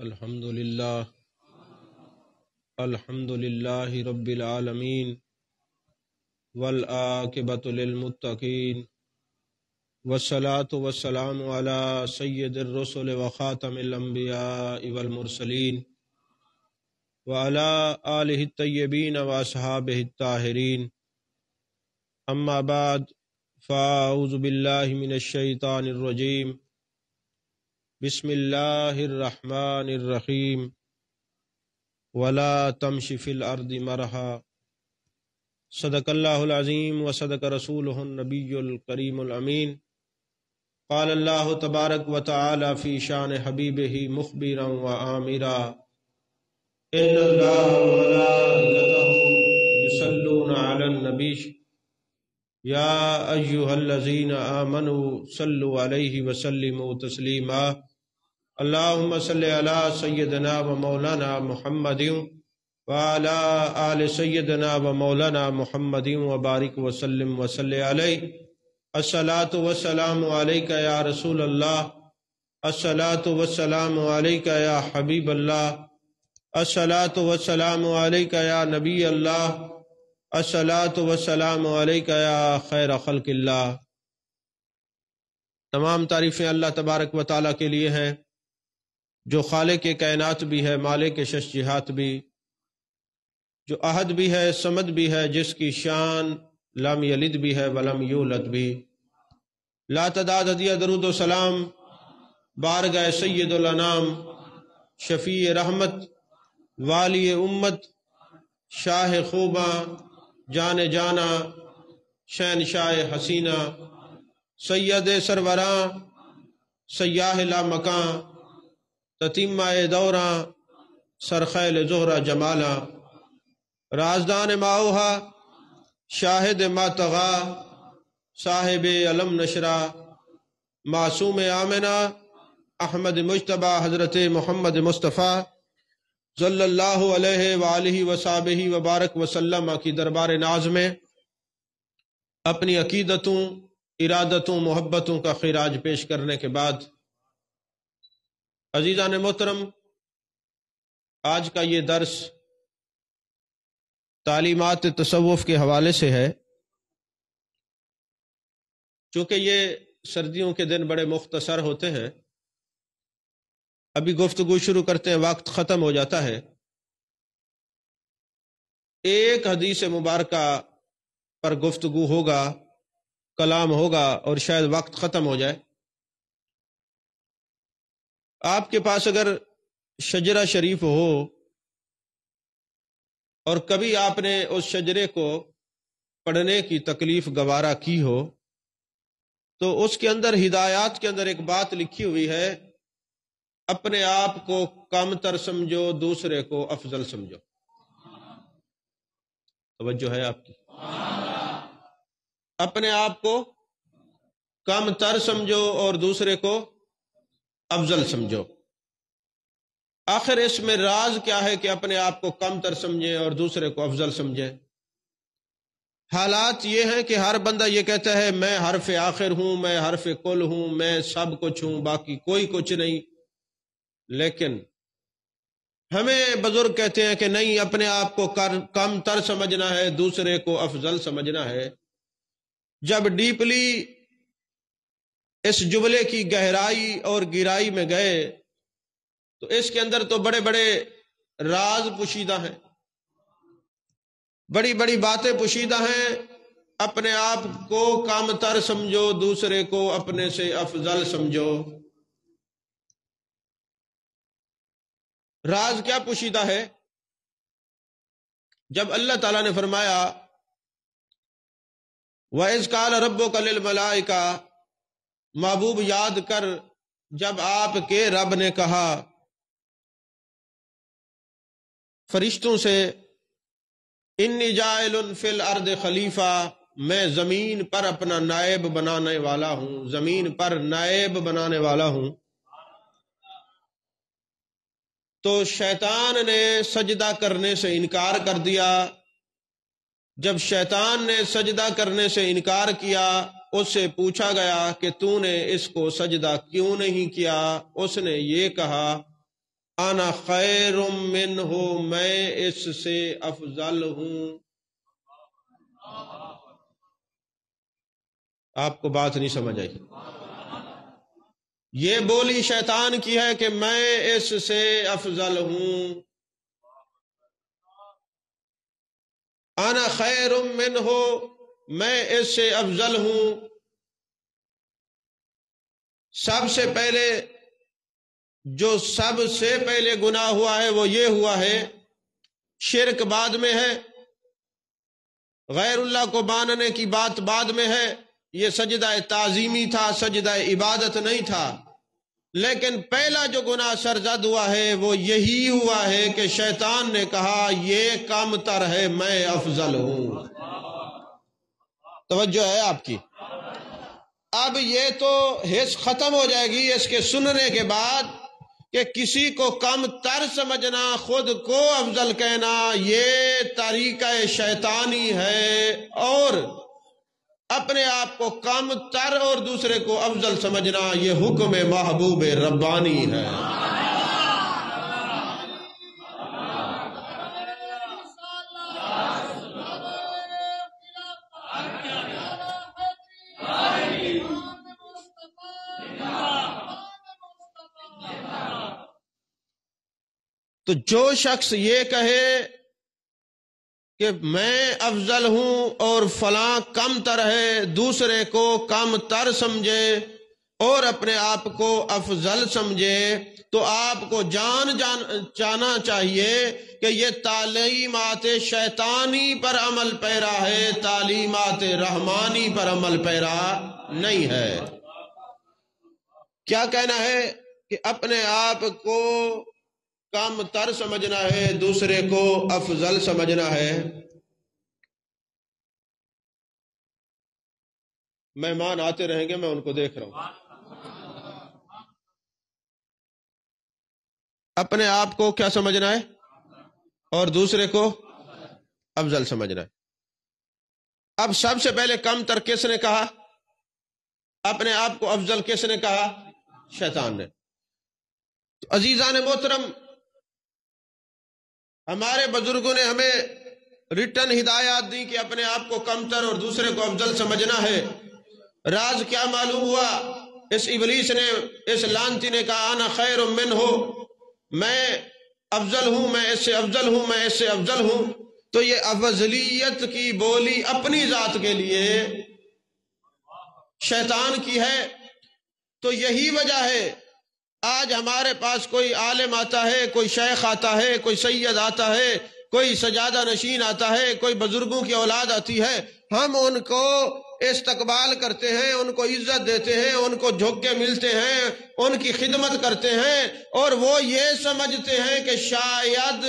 الحمد للہ رب العالمین والعاقبۃ للمتقین والصلاة والسلام علی سید الرسل وخاتم الانبیاء والمرسلین وعلی آلہ الطیبین واصحابہ الطاہرین اما بعد فاعوذ باللہ من الشیطان الرجیم بسم اللہ الرحمن الرحیم ولا تمش فی الارض مرحا صدق اللہ العظیم وصدق رسولہ النبی الکریم الامین قال اللہ تبارک وتعالی فی شان حبیبہ مخبرا وآمرا ان اللہ وملائکتہ یصلون علی النبی یا ایہا الذین آمنوا صلوا علیہ وسلموا تسلیما اللہم صلی علی سیدنا و مولانا محمد وعلی آل سیدنا و مولانا محمد وبارک وسلم وصلی علیہ الصلاة والسلام علیکہ یا رسول اللہ الصلاة والسلام علیکہ یا حبیب اللہ الصلاة والسلام علیکہ یا نبی اللہ الصلاة والسلام علیکہ یا خیر خلق اللہ۔ تمام تعریفیں اللہ تبارک و تعالیٰ کے لیے ہیں جو خالق کائنات بھی ہے، مالک شش جہات بھی، جو احد بھی ہے، صمد بھی ہے، جس کی شان لم یلد بھی ہے ولم یولد بھی۔ لا تعداد ہدیہ درود و سلام بارگاہ سید الانام، شفیع رحمت، والی امت، شاہ خوباں، جان جانا، شہنشاہ حسینہ، سید سروراں، سیاہ لا مکاں، تتیمہ دوراں، سرخیل زہرہ جمالا، رازدان ماؤہا، شاہد ما طغا، صاحب علم نشرہ، معصوم آمنہ، احمد مجتبی حضرت محمد مصطفیٰ صلی اللہ علیہ وآلہ وصحبہ وبارک وسلم کی دربار ناز میں اپنی عقیدتوں، ارادتوں، محبتوں کا خراج پیش کرنے کے بعد عزیزان محترم، آج کا یہ درس تعلیمات تصوف کے حوالے سے ہے۔ چونکہ یہ سردیوں کے دن بڑے مختصر ہوتے ہیں، ابھی گفتگو شروع کرتے ہیں وقت ختم ہو جاتا ہے۔ ایک حدیث مبارکہ پر گفتگو ہوگا، کلام ہوگا اور شاید وقت ختم ہو جائے۔ آپ کے پاس اگر شجرہ شریف ہو اور کبھی آپ نے اس شجرے کو پڑھنے کی تکلیف گوارا کی ہو تو اس کے اندر ہدایات کے اندر ایک بات لکھی ہوئی ہے، اپنے آپ کو کم تر سمجھو، دوسرے کو افضل سمجھو۔ توجہ ہے آپ کی؟ اپنے آپ کو کم تر سمجھو اور دوسرے کو افضل سمجھو۔ آخر اس میں راز کیا ہے کہ اپنے آپ کو کم تر سمجھیں اور دوسرے کو افضل سمجھیں؟ حالات یہ ہیں کہ ہر بندہ یہ کہتا ہے میں حرف آخر ہوں، میں حرف کل ہوں، میں سب کچھ ہوں، باقی کوئی کچھ نہیں۔ لیکن ہمیں بزرگ کہتے ہیں کہ نہیں، اپنے آپ کو کم تر سمجھنا ہے، دوسرے کو افضل سمجھنا ہے۔ جب ڈیپلی اس جملے کی گہرائی اور گہرائی میں گئے تو اس کے اندر تو بڑے بڑے راز پوشیدہ ہیں، بڑی بڑی باتیں پوشیدہ ہیں۔ اپنے آپ کو کم تر سمجھو، دوسرے کو اپنے سے افضل سمجھو۔ راز کیا پوشیدہ ہے؟ جب اللہ تعالیٰ نے فرمایا وَإِذْ قَالَ رَبُّكَ لِلْمَلَائِكَةِ، محبوب یاد کر جب آپ کے رب نے کہا فرشتوں سے انی جاعل فی الارض خلیفہ، میں زمین پر اپنا نائب بنانے والا ہوں، زمین پر نائب بنانے والا ہوں۔ تو شیطان نے سجدہ کرنے سے انکار کر دیا۔ جب شیطان نے سجدہ کرنے سے انکار کیا، اس سے پوچھا گیا کہ تو نے اس کو سجدہ کیوں نہیں کیا؟ اس نے یہ کہا انا خیر منہ، میں اس سے افضل ہوں۔ آپ کو بات نہیں سمجھ آئی؟ یہ بولی شیطان کی ہے کہ میں اس سے افضل ہوں۔ انا خیر منہ، میں اس سے افضل ہوں۔ سب سے پہلے جو سب سے پہلے گناہ ہوا ہے وہ یہ ہوا ہے، شرک بعد میں ہے، غیر اللہ کو ماننے کی بات بعد میں ہے۔ یہ سجدہ تعظیمی تھا، سجدہ عبادت نہیں تھا۔ لیکن پہلا جو گناہ سرزد ہوا ہے وہ یہی ہوا ہے کہ شیطان نے کہا یہ کم تر ہے، میں افضل ہوں۔ توجہ ہے آپ کی؟ اب یہ تو حس ختم ہو جائے گی اس کے سننے کے بعد کہ کسی کو کم تر سمجھنا، خود کو افضل کہنا، یہ طریقہ شیطانی ہے، اور اپنے آپ کو کم تر اور دوسرے کو افضل سمجھنا یہ حکم محبوب ربانی ہے۔ تو جو شخص یہ کہے کہ میں افضل ہوں اور فلاں کم تر ہے، دوسرے کو کم تر سمجھے اور اپنے آپ کو افضل سمجھے، تو آپ کو جاننا چاہیے کہ یہ تعلیمات شیطانی پر عمل پیرا ہے، تعلیمات رحمانی پر عمل پیرا نہیں ہے۔ کیا کہنا ہے کہ اپنے آپ کو کم تر سمجھنا ہے، دوسرے کو افضل سمجھنا ہے۔ مہمان آتے رہیں گے، میں ان کو دیکھ رہا ہوں۔ اپنے آپ کو کیا سمجھنا ہے اور دوسرے کو افضل سمجھنا ہے۔ اب سب سے پہلے کم تر کس نے کہا؟ اپنے آپ کو افضل کس نے کہا؟ شیطان نے۔ تو عزیزان محترم، ہمارے بزرگوں نے ہمیں رٹن ہدایات دی کہ اپنے آپ کو کم تر اور دوسرے کو افضل سمجھنا ہے۔ راز کیا معلوم ہوا؟ اس ابلیس نے، اس لعنتی نے کہا انا خیر منہ، میں افضل ہوں، میں اس سے افضل ہوں، میں اس سے افضل ہوں۔ تو یہ افضلیت کی بولی اپنی ذات کے لیے شیطان کی ہے۔ تو یہی وجہ ہے آج ہمارے پاس کوئی عالم آتا ہے، کوئی شیخ آتا ہے، کوئی سید آتا ہے، کوئی سجادہ نشین آتا ہے، کوئی بزرگوں کی اولاد آتی ہے، ہم ان کو استقبال کرتے ہیں، ان کو عزت دیتے ہیں، ان کو جھک کے ملتے ہیں، ان کی خدمت کرتے ہیں، اور وہ یہ سمجھتے ہیں کہ شاید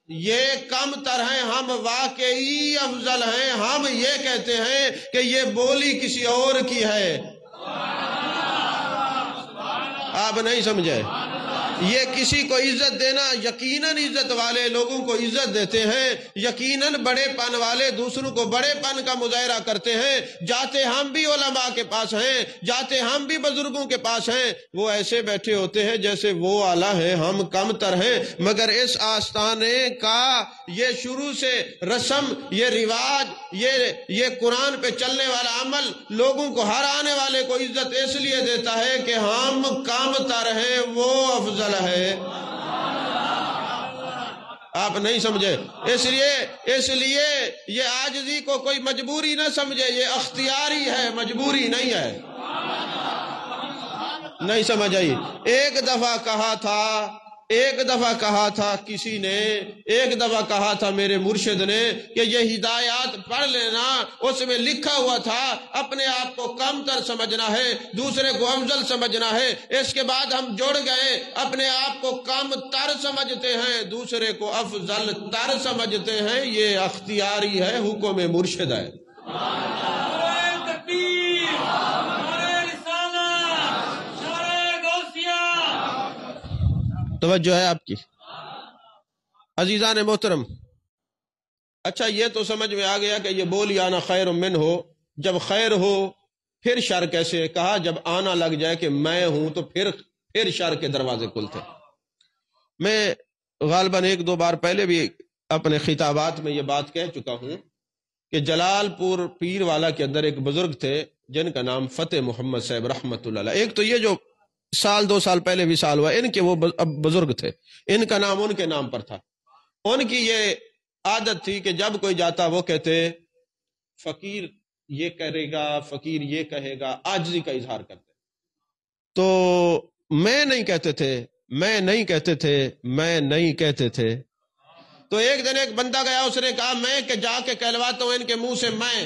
یہ کم تر ہیں، ہم واقعی افضل ہیں۔ ہم یہ کہتے ہیں کہ یہ بولی کسی اور کی ہے۔ آپ نہیں سمجھے؟ یہ کسی کو عزت دینا، یقیناً عزت والے لوگوں کو عزت دیتے ہیں، یقیناً بڑے پن والے دوسروں کو بڑے پن کا مظاہرہ کرتے ہیں۔ جاتے ہم بھی علماء کے پاس ہیں، جاتے ہم بھی بزرگوں کے پاس ہیں، وہ ایسے بیٹھے ہوتے ہیں جیسے وہ اعلیٰ ہیں، ہم کم تر ہیں۔ مگر اس آستانے کا یہ شروع سے رسم، یہ رواج، یہ قرآن پہ چلنے والا عمل لوگوں کو، ہر آنے والے کو عزت اس لیے دیتا ہے کہ ہم کم تر ہیں، وہ افضل ہے۔ آپ نہیں سمجھے؟ اس لیے یہ عاجزی کو کوئی مجبوری نہ سمجھے، یہ اختیاری ہے، مجبوری نہیں ہے۔ نہیں سمجھ آئی؟ ایک دفعہ کہا تھا کسی نے، ایک دفعہ کہا تھا میرے مرشد نے کہ یہ ہدایات پڑھ لینا، اس میں لکھا ہوا تھا اپنے آپ کو کم تر سمجھنا ہے، دوسرے کو افضل سمجھنا ہے۔ اس کے بعد ہم جڑ گئے، اپنے آپ کو کم تر سمجھتے ہیں، دوسرے کو افضل تر سمجھتے ہیں۔ یہ اختیاری ہے، حکم مرشد ہے۔ توجہ ہے آپ کی؟ عزیزان محترم، اچھا یہ تو سمجھ میں آ گیا کہ یہ بولی آنا خیر من ہو، جب خیر ہو پھر شر کیسے؟ کہا جب آنا لگ جائے کہ میں ہوں تو پھر شر کے دروازے کھلتے۔ میں غالباً 1-2 بار پہلے بھی اپنے خطابات میں یہ بات کہہ چکا ہوں کہ جلال پور پیر والا کے اندر ایک بزرگ تھے جن کا نام فتح محمد صاحب رحمۃ اللہ علیہ۔ ایک تو یہ جو 1-2 سال پہلے بھی سال ہوا، ان کے وہ بزرگ تھے، ان کا نام ان کے نام پر تھا۔ ان کی یہ عادت تھی کہ جب کوئی جاتا وہ کہتے فقیر یہ کرے گا، فقیر یہ کہے گا، عاجزی کا اظہار کرتے۔ تو میں نہیں کہتے تھے۔ تو ایک دن ایک بندہ گیا، اس نے کہا میں کہ جا کے کہلواتا ہوں ان کے منہ سے میں،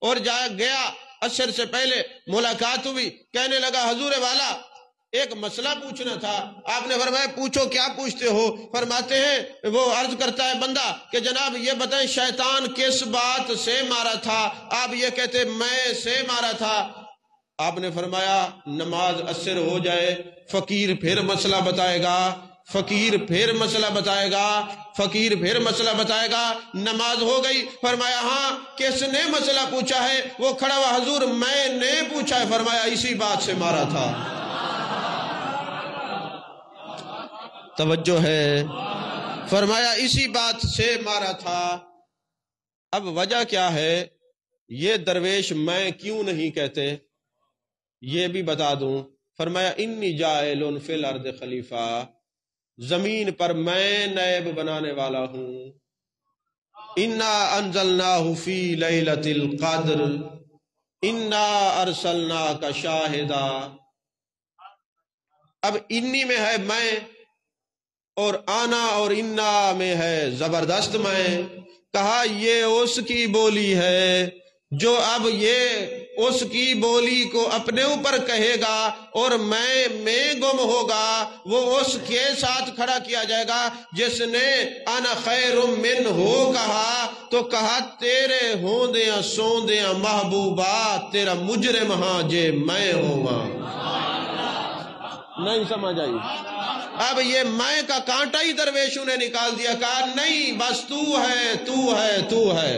اور جا گیا، عصر سے پہلے ملاقات ہوئی، کہنے لگا حضور والا ایک مسئلہ پوچھنا تھا۔ آپ نے فرمایا پوچھو، کیا پوچھتے ہو؟ فرماتے ہیں وہ عرض کرتا ہے بندہ کہ جناب یہ بتائیں شیطان کس بات سے مارا تھا؟ آپ یہ کہتے میں سے مارا تھا۔ آپ نے فرمایا نماز عصر ہو جائے، فقیر پھر مسئلہ بتائے گا، نماز ہو گئی۔ فرمایا ہاں کس نے مسئلہ پوچھا ہے؟ وہ کھڑا ہوا، حضور میں نے پوچھا ہے۔ فرمایا اسی بات سے مارا تھا۔ توجہ ہے، فرمایا اسی بات سے مارا تھا۔ اب وجہ کیا ہے؟ یہ درویش میں کیوں نہیں کہتے یہ بھی بتا دوں۔ فرمایا انی جاعل فی الارض خلیفہ، زمین پر میں نائب بنانے والا ہوں۔ انا انزلناہ فی لیلۃ القدر انا ارسلناک شاہدا۔ اب انی میں ہے میں، اور آنا اور انا میں ہے زبردست میں۔ کہا یہ اس کی بولی ہے جو اب یہ اس کی بولی کو اپنے اوپر کہے گا اور میں گم ہوگا، وہ اس کے ساتھ کھڑا کیا جائے گا جس نے انا خیر من ہو کہا، تو کہا تیرے ہوندیاں سوندیاں محبوبہ تیرا مجرم ہاں جے میں ہوا۔ نہیں سمجھ آئی؟ اب یہ میں کا کانٹا ہی درویشوں نے نکال دیا، کہا نہیں بس تو ہے۔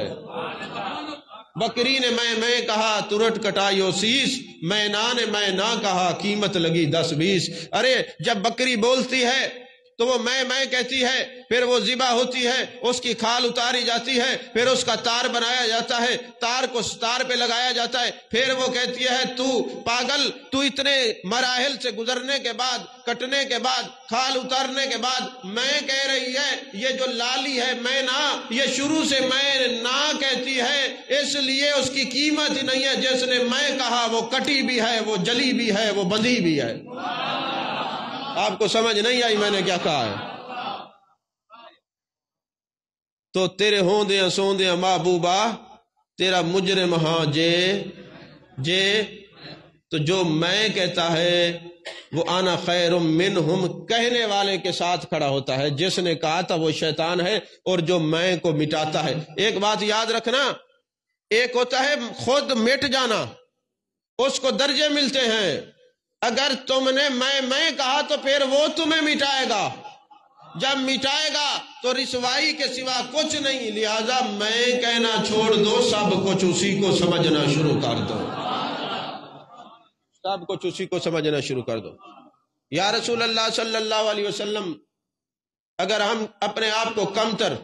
بکری نے میں کہا ترٹ کٹائیو سیس، میں نہ کہا قیمت لگی 10-20۔ ارے جب بکری بولتی ہے تو وہ میں کہتی ہے، پھر وہ ذبح ہوتی ہے، اس کی کھال اتاری جاتی ہے، پھر اس کا تار بنایا جاتا ہے، تار کو ستار پہ لگایا جاتا ہے، پھر وہ کہتی ہے تو پاگل، تو اتنے مراحل سے گزرنے کے بعد، کٹنے کے بعد، کھال اتارنے کے بعد میں کہہ رہی ہے۔ یہ جو لالی ہے میں نہ، یہ شروع سے میں نہ کہتی ہے، اس لیے اس کی قیمت ہی نہیں ہے۔ جس نے میں کہا وہ کٹی بھی ہے، وہ جلی بھی ہے، وہ بندھی بھی ہے۔ آپ کو سمجھ نہیں آئی میں نے کیا کہا ہے؟ تو تیرے ہوندیاں سوندیاں محبوبہ تیرا مجرم ہاں جے تو جو میں کہتا ہے وہ انا خیر منہم کہنے والے کے ساتھ کھڑا ہوتا ہے۔ جس نے کہا تھا وہ شیطان ہے اور جو میں کو مٹاتا ہے۔ ایک بات یاد رکھنا، ایک ہوتا ہے خود مٹ جانا، اس کو درجے ملتے ہیں۔ اگر تم نے میں کہا تو پھر وہ تمہیں مٹائے گا، جب مٹائے گا تو رسوائی کے سوا کچھ نہیں، لہذا میں کہنا چھوڑ دو، سب کچھ اسی کو سمجھنا شروع کر دو، سب کچھ اسی کو سمجھنا شروع کر دو۔ یا رسول اللہ صلی اللہ علیہ وسلم، اگر ہم اپنے آپ کو کمتر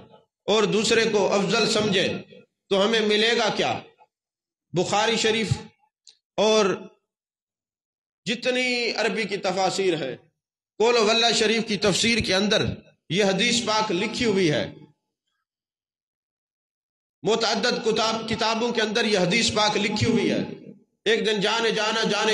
اور دوسرے کو افضل سمجھے تو ہمیں ملے گا کیا؟ بخاری شریف اور جتنی عربی کی تفاسیر ہے، قول واللہ شریف کی تفسیر کے اندر یہ حدیث پاک لکھی ہوئی ہے، متعدد کتابوں کے اندر یہ حدیث پاک لکھی ہوئی ہے۔ ایک دن جان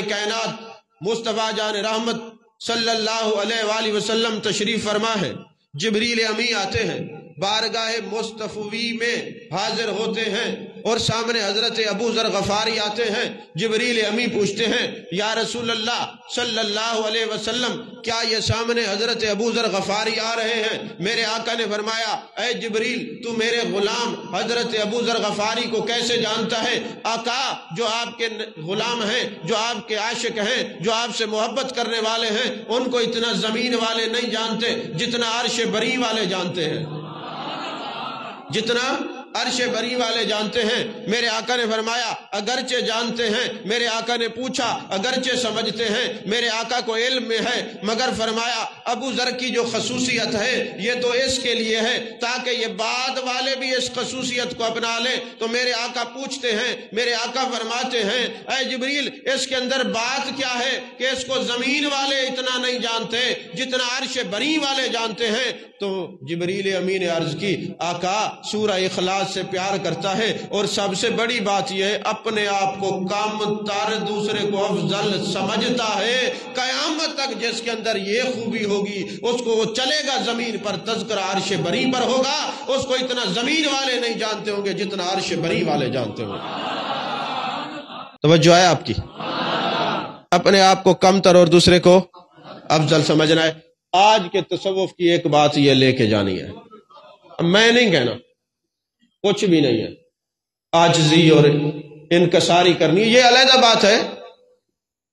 کائنات مصطفیٰ جان رحمت صلی اللہ علیہ وآلہ وسلم تشریف فرما ہے، جبریل امی آتے ہیں، بارگاہ مصطفی میں حاضر ہوتے ہیں، اور سامنے حضرت ابو ذر غفاری آتے ہیں۔ جبریل امی پوچھتے ہیں یا رسول اللہ صلی اللہ علیہ وسلم، کیا یہ سامنے حضرت ابو ذر غفاری آ رہے ہیں؟ میرے آقا نے فرمایا اے جبریل، تو میرے غلام حضرت ابو ذر غفاری کو کیسے جانتا ہے؟ آقا، جو آپ کے غلام ہیں، جو آپ کے عاشق ہیں، جو آپ سے محبت کرنے والے ہیں، ان کو اتنا زمین والے نہیں جانتے جتنا عرش بری والے جانتے ہیں، جتنا عرش بری والے جانتے ہیں؟ میرے آقا نے فرمایا اگرچہ جانتے ہیں۔ میرے آقا نے پوچھا اگرچہ سمجھتے ہیں، میرے آقا کو علم میں ہے، مگر فرمایا ابو ذر کی جو خصوصیت ہے یہ تو اس کے لیے ہے تاکہ یہ بعد والے بھی اس خصوصیت کو اپنا لیں۔ تو میرے آقا پوچھتے ہیں، میرے آقا فرماتے ہیں اے جبریل اس کے اندر بات کیا ہے کہ اس کو زمین والے اتنا نہیں جانتے جتنا عرش بری والے جانتے ہیں؟ تو جبریل امین نے عرض کی آقا سورہ اخلاص سے پیار کرتا ہے، اور سب سے بڑی بات یہ ہے اپنے آپ کو کم تر دوسرے کو افضل سمجھتا ہے۔ قیامت تک جس کے اندر یہ خوبی ہوگی اس کو وہ چلے گا زمین پر، تذکرہ عرش بری پر ہوگا، اس کو اتنا زمین والے نہیں جانتے ہوں گے جتنا عرش بری والے جانتے ہوں گے۔ توجہ ہے آپ کی؟ اپنے آپ کو کم تر اور دوسرے کو افضل سمجھنا ہے۔ آج کے تصوف کی ایک بات یہ لے کے جانی ہے، میں نہیں کہنا کچھ بھی نہیں ہے، عاجزی اور انکساری کرنی، یہ علیحدہ بات ہے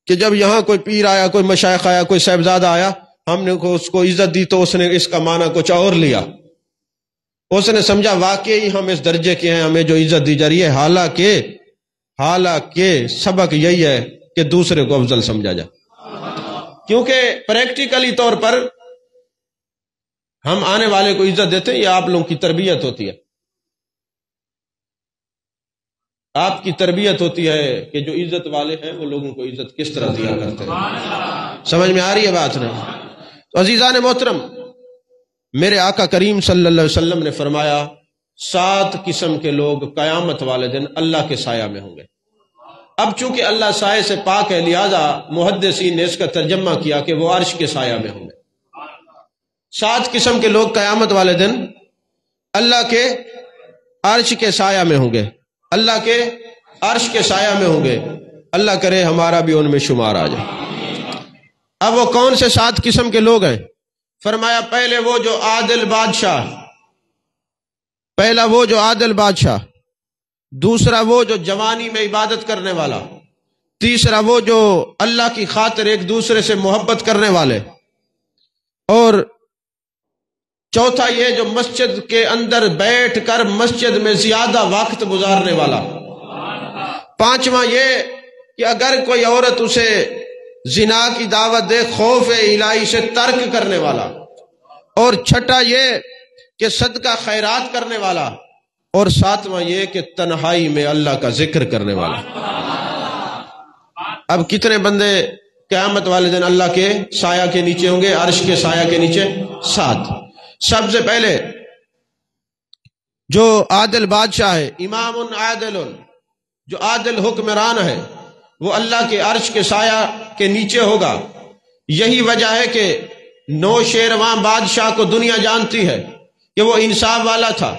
کہ جب یہاں کوئی پیر آیا، کوئی مشائخ آیا، کوئی صاحبزادہ آیا، ہم نے اس کو عزت دی تو اس نے اس کا معنی کچھ اور لیا، اس نے سمجھا واقعی ہم اس درجے کے ہیں، ہمیں جو عزت دی جا رہی ہے، حالانکہ سبق یہی ہے کہ دوسرے کو افضل سمجھا جائے، کیونکہ پریکٹیکلی طور پر ہم آنے والے کو عزت دیتے ہیں، یہ آپ لوگوں کی تربیت ہوتی ہے، آپ کی تربیت ہوتی ہے کہ جو عزت والے ہیں وہ لوگوں کو عزت کس طرح دیا کرتے ہیں۔ سمجھ میں آ رہی ہے بات نہیں؟ تو عزیزان محترم، میرے آقا کریم صلی اللہ علیہ وسلم نے فرمایا 7 قسم کے لوگ قیامت والے دن اللہ کے سایہ میں ہوں گے۔ اب چونکہ اللہ سائے سے پاک ہے، لہذا محدثین نے اس کا ترجمہ کیا کہ وہ عرش کے سایہ میں ہوں گے۔ 7 قسم کے لوگ قیامت والے دن اللہ کے عرش کے سایہ میں ہوں گے، اللہ کے عرش کے سایہ میں ہوں گے۔ اللہ کرے ہمارا بھی ان میں شمار آ جائے۔ اب وہ کون سے 7 قسم کے لوگ ہیں؟ فرمایا پہلے وہ جو عادل بادشاہ، پہلا وہ جو عادل بادشاہ، دوسرا وہ جو جوانی میں عبادت کرنے والا، تیسرا وہ جو اللہ کی خاطر ایک دوسرے سے محبت کرنے والے، اور چوتھا یہ جو مسجد کے اندر بیٹھ کر مسجد میں زیادہ وقت گزارنے والا، پانچواں یہ کہ اگر کوئی عورت اسے زنا کی دعوت دے خوف الہی سے ترک کرنے والا، اور چھٹا یہ کہ صدقہ خیرات کرنے والا، اور ساتواں یہ کہ تنہائی میں اللہ کا ذکر کرنے والا۔ اب کتنے بندے قیامت والے دن اللہ کے سایہ کے نیچے ہوں گے، عرش کے سایہ کے نیچے؟ 7۔ سب سے پہلے جو عادل بادشاہ ہے، امام عادل، جو عادل حکمران ہے، وہ اللہ کے عرش کے سایہ کے نیچے ہوگا۔ یہی وجہ ہے کہ نوشیروان بادشاہ کو دنیا جانتی ہے کہ وہ انصاف والا تھا،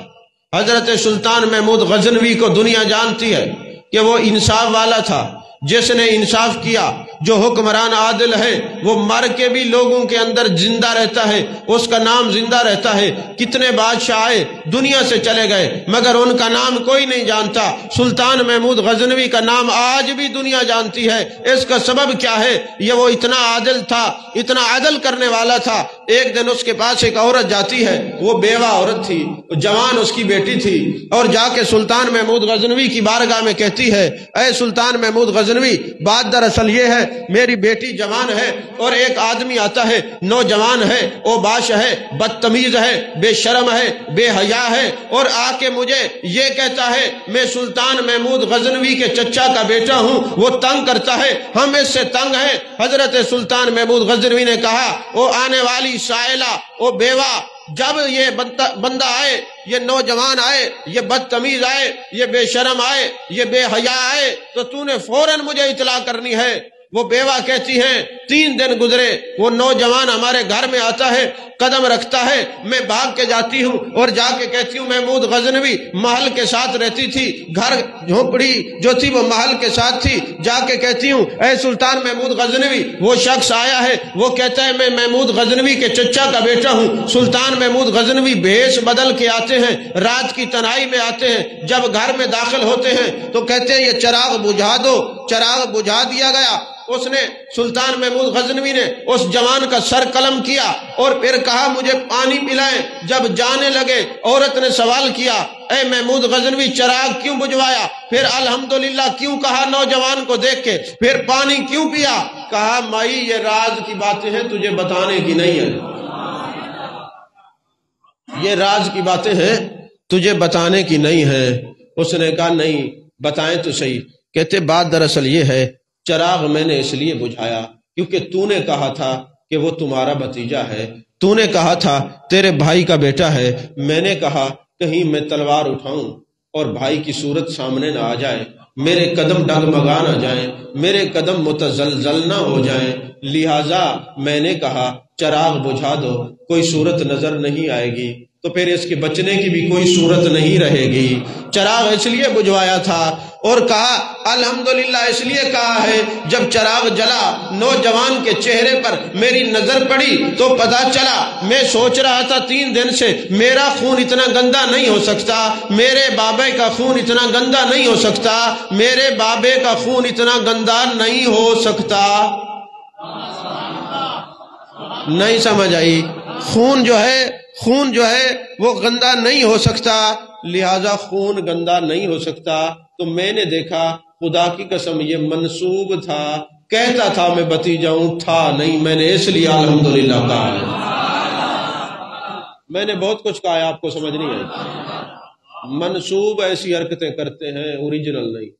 حضرت سلطان محمود غزنوی کو دنیا جانتی ہے کہ وہ انصاف والا تھا، جس نے انصاف کیا، جو حکمران عادل ہے وہ مر کے بھی لوگوں کے اندر زندہ رہتا ہے، اس کا نام زندہ رہتا ہے۔ کتنے بادشاہ آئے دنیا سے چلے گئے مگر ان کا نام کوئی نہیں جانتا، سلطان محمود غزنوی کا نام آج بھی دنیا جانتی ہے۔ اس کا سبب کیا ہے؟ یہ وہ اتنا عادل تھا، اتنا عدل کرنے والا تھا۔ ایک دن اس کے پاس ایک عورت جاتی ہے، وہ بیوہ عورت تھی، جوان اس کی بیٹی تھی، اور جا کے سلطان محمود غزنوی کی بارگاہ میں کہتی ہے اے سلطان محمود غزنوی، بات دراصل یہ ہے میری بیٹی جوان ہے اور ایک آدمی آتا ہے نوجوان ہے، اوباش ہے، بدتمیز ہے، بے شرم ہے، بے حیا ہے، اور آ کے مجھے یہ کہتا ہے میں سلطان محمود غزنوی کے چچا کا بیٹا ہوں، وہ تنگ کرتا ہے، ہم اس سے تنگ ہیں۔ حضرت سلطان محمود غزنوی نے کہا او آنے والی سائلہ، او بیوہ، جب یہ بندہ آئے، یہ نوجوان آئے، یہ بدتمیز آئے، یہ بے شرم آئے، یہ بے حیا آئے، تو تو نے فوراً مجھے اطلاع کرنی ہے۔ وہ بیوہ کہتی ہیں 3 دن گزرے، وہ نوجوان ہمارے گھر میں آتا ہے، قدم رکھتا ہے، میں بھاگ کے جاتی ہوں اور جا کے کہتی ہوں محمود غزنوی محل کے ساتھ رہتی تھی، گھر جھونپڑی جو تھی وہ محل کے ساتھ تھی، جا کے کہتی ہوں اے سلطان محمود غزنوی، وہ شخص آیا ہے، وہ کہتا ہے میں محمود غزنوی کے چچا کا بیٹا ہوں۔ سلطان محمود غزنوی بھیس بدل کے آتے ہیں، رات کی تنہائی میں آتے ہیں، جب گھر میں داخل ہوتے ہیں تو کہتے ہیں یہ چراغ بجھا دو، چراغ بجھا دیا گیا۔ اس نے سلطان محمود غزنوی نے اس جوان کا سر قلم کیا اور پھر کہا مجھے پانی پلائیں. جب جانے لگے عورت نے سوال کیا اے محمود غزنوی چراغ کیوں بجھوایا؟ پھر الحمدللہ کیوں کہا نوجوان کو دیکھ کے؟ پھر پانی کیوں پیا؟ کہا مائی یہ راز کی باتیں ہیں تجھے بتانے کی نہیں ہے. یہ راز کی باتیں ہیں تجھے بتانے کی نہیں ہے. اس نے کہا نہیں بتائیں تو صحیح. کہتے بات دراصل یہ ہے چراغ میں نے اس لیے بجھایا کیونکہ تو نے کہا تھا کہ وہ تمہارا بھتیجا ہے، تو نے کہا تھا تیرے بھائی کا بیٹا ہے. میں نے کہا کہیں میں تلوار اٹھاؤں اور بھائی کی صورت سامنے نہ آ جائے، میرے قدم ڈگمگا نہ جائیں، میرے قدم متزلزل نہ ہو جائیں، لہٰذا میں نے کہا چراغ بجھا دو، کوئی صورت نظر نہیں آئے گی تو پھر اس کے بچنے کی بھی کوئی صورت نہیں رہے گی. چراغ اس لیے بجھوایا تھا. اور کہا الحمدللہ اس لیے کہا ہے جب چراغ جلا نوجوان کے چہرے پر میری نظر پڑی تو پتا چلا، میں سوچ رہا تھا 3 دن سے میرا خون اتنا گندا نہیں ہو سکتا، میرے بابے کا خون اتنا گندا نہیں ہو سکتا، میرے بابے کا خون اتنا گندا نہیں ہو سکتا. نہیں سمجھ آئی؟ خون جو ہے وہ گندا نہیں ہو سکتا، لہذا خون گندا نہیں ہو سکتا. تو میں نے دیکھا خدا کی قسم یہ منسوب تھا، کہتا تھا میں بھتیجا ہوں، تھا نہیں، میں نے اس لیے الحمدللہ کہا ہے. میں نے بہت کچھ کہا ہے، آپ کو سمجھ نہیں آئی. منسوب ایسی حرکتیں کرتے ہیں اوریجنل نہیں.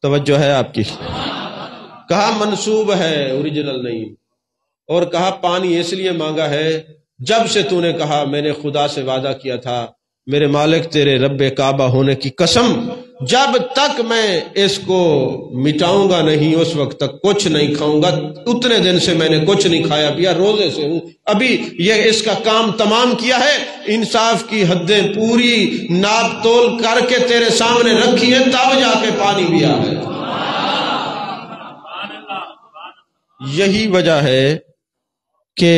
توجہ ہے آپ کی؟ کہا منسوب ہے اوریجنل نہیں. اور کہا پانی اس لیے مانگا ہے جب سے تو نے کہا میں نے خدا سے وعدہ کیا تھا میرے مالک تیرے رب کعبہ ہونے کی قسم جب تک میں اس کو مٹاؤں گا نہیں اس وقت تک کچھ نہیں کھاؤں گا. اتنے دن سے میں نے کچھ نہیں کھایا پیا، روزے سے ہوں. ابھی یہ اس کا کام تمام کیا ہے، انصاف کی حدیں پوری ناپ تول کر کے تیرے سامنے رکھی ہے تب جا کے پانی پیا ہے. یہی وجہ ہے کہ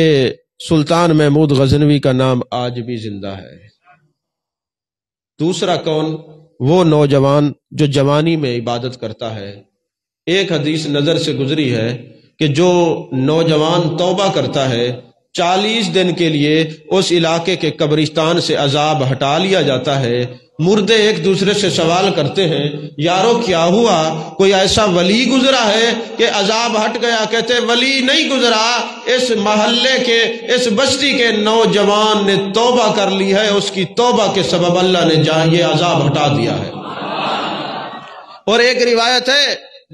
سلطان محمود غزنوی کا نام آج بھی زندہ ہے. دوسرا کون؟ وہ نوجوان جو جوانی میں عبادت کرتا ہے. ایک حدیث نظر سے گزری ہے کہ جو نوجوان توبہ کرتا ہے 40 دن کے لیے اس علاقے کے قبرستان سے عذاب ہٹا لیا جاتا ہے. مردے ایک دوسرے سے سوال کرتے ہیں یارو کیا ہوا، کوئی ایسا ولی گزرا ہے کہ عذاب ہٹ گیا؟ کہتے ولی نہیں گزرا، اس محلے کے اس بستی کے نوجوان نے توبہ کر لی ہے، اس کی توبہ کے سبب اللہ نے یہ عذاب ہٹا دیا ہے. اور ایک روایت ہے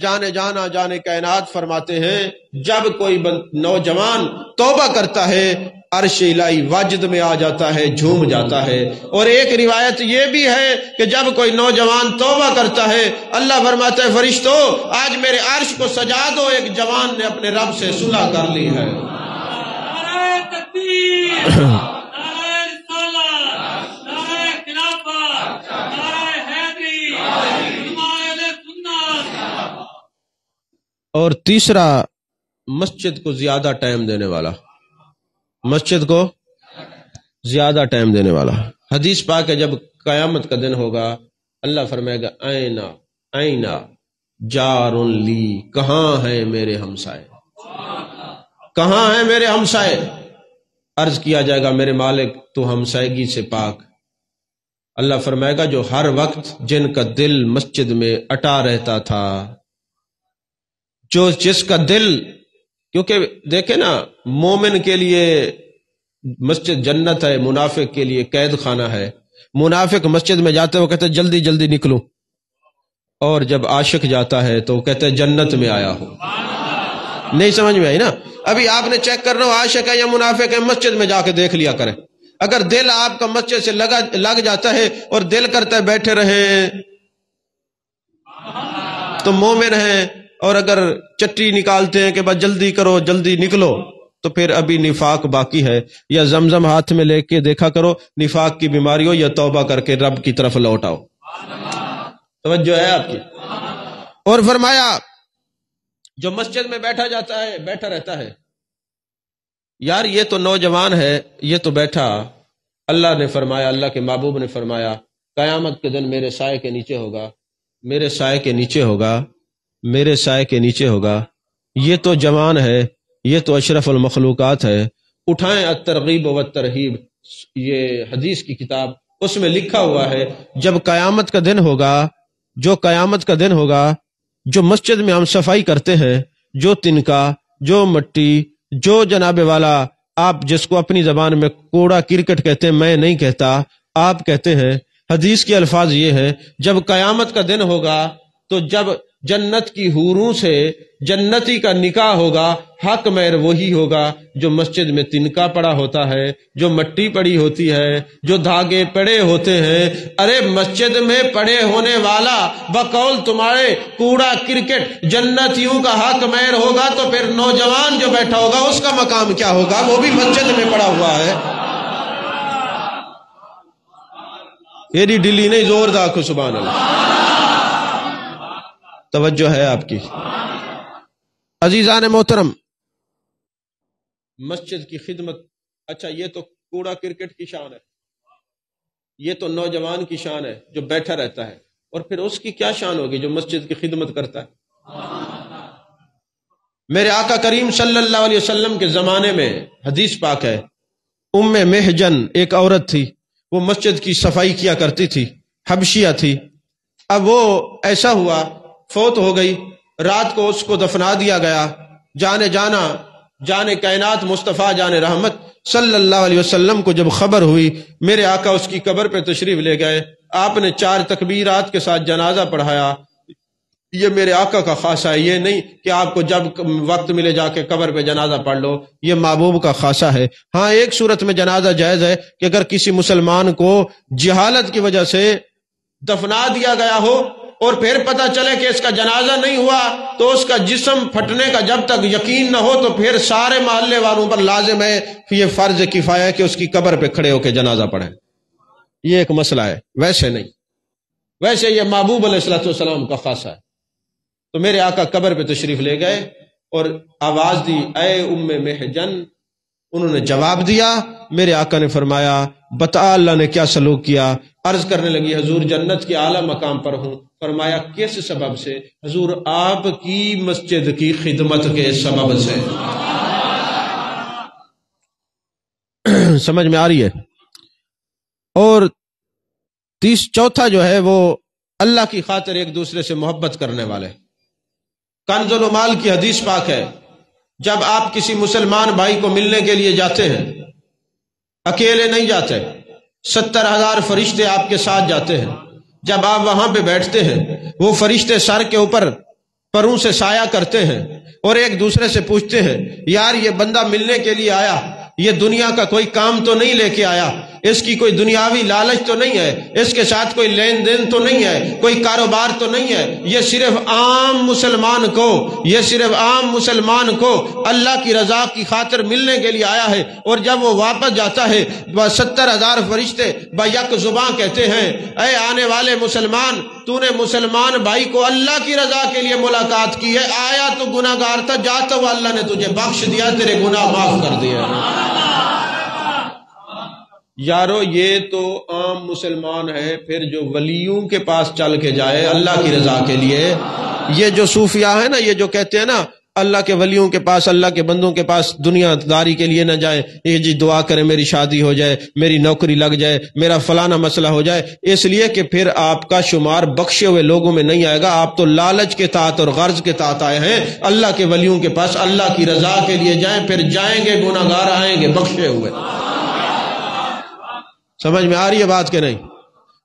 جانے کائنات فرماتے ہیں جب کوئی نوجوان توبہ کرتا ہے عرش الہی واجد میں آ جاتا ہے، جھوم جاتا ہے. اور ایک روایت یہ بھی ہے کہ جب کوئی نوجوان توبہ کرتا ہے اللہ فرماتا ہے فرشتو آج میرے عرش کو سجا دو، ایک جوان نے اپنے رب سے صلح کر لی ہے. نعرہ تکبیر، نعرہ رسالت، نعرہ خلافت، نعرہ حیدری، حمایت سنت. اور تیسرا مسجد کو زیادہ ٹائم دینے والا، مسجد کو زیادہ ٹائم دینے والا. حدیث پاک ہے جب قیامت کا دن ہوگا اللہ فرمائے گا اینا جار لی، کہاں ہیں میرے ہمسائے، کہاں ہیں میرے ہمسائے؟ عرض کیا جائے گا میرے مالک تو ہمسائیگی سے پاک. اللہ فرمائے گا جو ہر وقت جن کا دل مسجد میں اٹا رہتا تھا، جس کا دل، کیونکہ دیکھیں نا مومن کے لیے مسجد جنت ہے، منافق کے لیے قید خانہ ہے. منافق مسجد میں جاتے وہ کہتے جلدی جلدی نکلوں، اور جب عاشق جاتا ہے تو کہتے جنت میں آیا ہوں. نہیں سمجھ میں آئی نا؟ ابھی آپ نے چیک کرنا ہو عاشق ہے یا منافق ہے، مسجد میں جا کے دیکھ لیا کریں. اگر دل آپ کا مسجد سے لگ جاتا ہے اور دل کرتا ہے بیٹھے رہے تو مومن ہیں، اور اگر چٹی نکالتے ہیں کہ بس جلدی کرو جلدی نکلو تو پھر ابھی نفاق باقی ہے. یا زمزم ہاتھ میں لے کے دیکھا کرو نفاق کی بیماری ہو، یا توبہ کر کے رب کی طرف لوٹ آؤ. توجہ ہے آپ کی؟ اور فرمایا جو مسجد میں بیٹھا رہتا ہے، یار یہ تو نوجوان ہے، یہ تو بیٹھا. اللہ نے فرمایا، اللہ کے محبوب نے فرمایا قیامت کے دن میرے سائے کے نیچے ہوگا. میرے سائے کے نیچے ہوگا، میرے سائے کے نیچے ہوگا، یہ تو جوان ہے، یہ تو اشرف المخلوقات ہے۔ اٹھائیں الترغیب والترہیب، یہ حدیث کی کتاب، اس میں لکھا ہوا ہے جب قیامت کا دن ہوگا، جو قیامت کا دن ہوگا، جو مسجد میں ہم صفائی کرتے ہیں، جو تنکا، جو مٹی، جو جناب والا آپ جس کو اپنی زبان میں کوڑا کرکٹ کہتے ہیں، میں نہیں کہتا، آپ کہتے ہیں، حدیث کے الفاظ یہ ہے جب قیامت کا دن ہوگا تو جب جنت کی حوروں سے جنتی کا نکاح ہوگا، حق مہر وہی ہوگا جو مسجد میں تنکا پڑا ہوتا ہے، جو مٹی پڑی ہوتی ہے، جو دھاگے پڑے ہوتے ہیں۔ ارے مسجد میں پڑے ہونے والا بقول تمہارے کوڑا کرکٹ جنتیوں کا حق مہر ہوگا تو پھر نوجوان جو بیٹھا ہوگا اس کا مقام کیا ہوگا؟ وہ بھی مسجد میں پڑا ہوا ہے۔ ایڈی ڈلی نہیں، زوردار کو سبحان اللہ۔ توجہ ہے آپ کی عزیزان محترم، مسجد کی خدمت، اچھا یہ تو کوڑا کرکٹ کی شان ہے، یہ تو نوجوان کی شان ہے جو بیٹھا رہتا ہے، اور پھر اس کی کیا شان ہوگی جو مسجد کی خدمت کرتا ہے؟ میرے آقا کریم صلی اللہ علیہ وسلم کے زمانے میں حدیث پاک ہے، ام محجن ایک عورت تھی، وہ مسجد کی صفائی کیا کرتی تھی، حبشیہ تھی۔ اب وہ ایسا ہوا، فوت ہو گئی، رات کو اس کو دفنا دیا گیا۔ جانے کائنات مصطفیٰ جان رحمت صلی اللہ علیہ وسلم کو جب خبر ہوئی، میرے آقا اس کی قبر پہ تشریف لے گئے، آپ نے 4 تکبیرات کے ساتھ جنازہ پڑھایا۔ یہ میرے آقا کا خاصہ ہے، یہ نہیں کہ آپ کو جب وقت ملے جا کے قبر پہ جنازہ پڑھ لو، یہ محبوب کا خاصہ ہے۔ ہاں ایک صورت میں جنازہ جائز ہے کہ اگر کسی مسلمان کو جہالت کی وجہ سے دفنا دیا گیا ہو اور پھر پتہ چلے کہ اس کا جنازہ نہیں ہوا تو اس کا جسم پھٹنے کا جب تک یقین نہ ہو تو پھر سارے محلے والوں پر لازم ہے، یہ فرض کفایہ ہے کہ اس کی قبر پہ کھڑے ہو کے جنازہ پڑھیں۔ یہ ایک مسئلہ ہے، ویسے نہیں، ویسے یہ محبوب علیہ الصلوۃ والسلام کا خاصہ ہے۔ تو میرے آقا قبر پہ تشریف لے گئے اور آواز دی، اے ام محجن۔ انہوں نے جواب دیا، میرے آقا نے فرمایا، بتا اللہ نے کیا سلوک کیا؟ عرض کرنے لگی، حضور جنت کے اعلیٰ مقام پر ہوں۔ فرمایا کس سبب سے؟ حضور آپ کی مسجد کی خدمت کے سبب سے۔ سمجھ میں آ رہی ہے؟ اور چوتھا جو ہے وہ اللہ کی خاطر ایک دوسرے سے محبت کرنے والے۔ کنز المال کی حدیث پاک ہے، جب آپ کسی مسلمان بھائی کو ملنے کے لیے جاتے ہیں، اکیلے نہیں جاتے، 70,000 فرشتے آپ کے ساتھ جاتے ہیں۔ جب آپ وہاں پہ بیٹھتے ہیں، وہ فرشتے سر کے اوپر پروں سے سایہ کرتے ہیں اور ایک دوسرے سے پوچھتے ہیں، یار یہ بندہ ملنے کے لیے آیا، یہ دنیا کا کوئی کام تو نہیں لے کے آیا، اس کی کوئی دنیاوی لالچ تو نہیں ہے، اس کے ساتھ کوئی لین دین تو نہیں ہے، کوئی کاروبار تو نہیں ہے، یہ صرف عام مسلمان کو اللہ کی رضا کی خاطر ملنے کے لیے آیا ہے۔ اور جب وہ واپس جاتا ہے، 70,000 فرشتے بیک زباں کہتے ہیں، اے آنے والے مسلمان، تو نے مسلمان بھائی کو اللہ کی رضا کے لیے ملاقات کی ہے، آیا تو گناہ گار تھا، جاتا ہوا اللہ نے تجھے بخش دیا، تیرے گناہ معاف کر دیا۔ یارو یہ تو عام مسلمان ہے، پھر جو ولیوں کے پاس چل کے جائے اللہ کی رضا کے لیے، یہ جو صوفیاء ہے نا، یہ جو کہتے ہیں نا اللہ کے ولیوں کے پاس، اللہ کے بندوں کے پاس دنیا داری کے لیے نہ جائیں، یہ جی دعا کریں میری شادی ہو جائے، میری نوکری لگ جائے، میرا فلانا مسئلہ ہو جائے، اس لیے کہ پھر آپ کا شمار بخشے ہوئے لوگوں میں نہیں آئے گا۔ آپ تو لالچ کے تحت اور غرض کے تحت آئے ہیں، اللہ کے ولیوں کے پاس اللہ کی رضا کے لیے جائیں، پھر جائیں گے گناہ گار، آئیں گے بخشے ہوئے۔ سمجھ میں آ رہی ہے بات کہ نہیں؟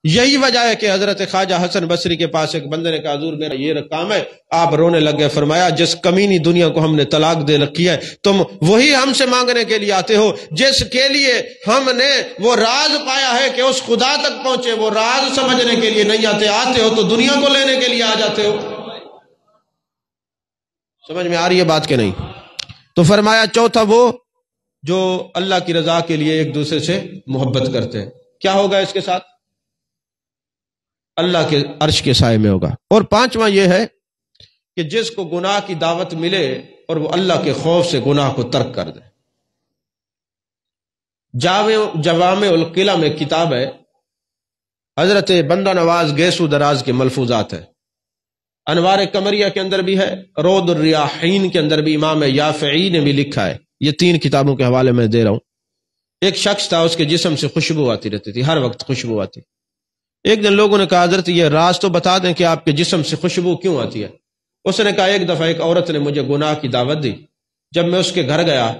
یہی وجہ ہے کہ حضرت خواجہ حسن بصری کے پاس ایک بندے نے کہا، حضور میرا یہ کام ہے، آپ رونے لگ گئے۔ فرمایا جس کمینی دنیا کو ہم نے طلاق دے رکھی ہے، تم وہی ہم سے مانگنے کے لیے آتے ہو جس کے لیے ہم نے وہ راز پایا ہے کہ اس خدا تک پہنچے، وہ راز سمجھنے کے لیے نہیں آتے ہو تو دنیا کو لینے کے لیے آ جاتے ہو۔ سمجھ میں آ رہی ہے بات کہ نہیں؟ تو فرمایا چوتھا وہ جو اللہ کی رضا کے لیے ایک دوسرے سے محبت کرتے ہیں، کیا ہوگا اس کے ساتھ؟ اللہ کے عرش کے سائے میں ہوگا۔ اور پانچواں یہ ہے کہ جس کو گناہ کی دعوت ملے اور وہ اللہ کے خوف سے گناہ کو ترک کر دے۔ جوامع القلم میں کتاب ہے، حضرت بندہ نواز گیسو دراز کے ملفوظات ہے، انوار قمریہ کے اندر بھی ہے، روض الریاحین کے اندر بھی امام یافعی نے بھی لکھا ہے. یہ 3 کتابوں کے حوالے میں دے رہا ہوں. ایک شخص تھا، اس کے جسم سے خوشبو آتی رہتی تھی، ہر وقت خوشبو آتی. ایک دن لوگوں نے کہا حضرت یہ راز تو بتا دیں کہ آپ کے جسم سے خوشبو کیوں آتی ہے. اس نے کہا ایک دفعہ ایک عورت نے مجھے گناہ کی دعوت دی. جب میں اس کے گھر گیا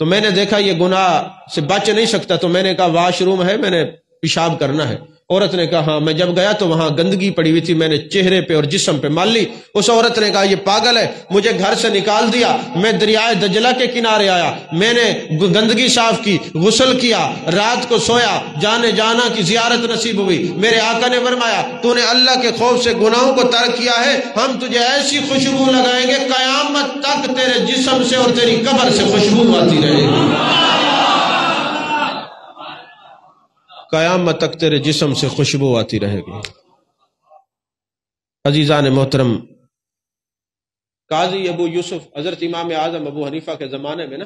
تو میں نے دیکھا یہ گناہ سے بچ نہیں سکتا، تو میں نے کہا واش روم ہے، میں نے پیشاب کرنا ہے. عورت نے کہا ہاں. میں جب گیا تو وہاں گندگی پڑی ہوئی تھی، میں نے چہرے پہ اور جسم پہ مال لی. اس عورت نے کہا یہ پاگل ہے، مجھے گھر سے نکال دیا. میں دریائے دجلہ کے کنارے آیا، میں نے گندگی صاف کی، غسل کیا، رات کو سویا، جانے جانا کی زیارت نصیب ہوئی. میرے آقا نے فرمایا تو نے اللہ کے خوف سے گناہوں کو ترک کیا ہے، ہم تجھے ایسی خوشبو لگائیں گے قیامت تک تیرے جسم سے اور تیری قبر سے خوشبو آتی رہے گی. قیامت تک تیرے جسم سے خوشبو آتی رہے گی. عزیزان محترم، قاضی ابو یوسف حضرت امام اعظم ابو حنیفہ کے زمانے میں نا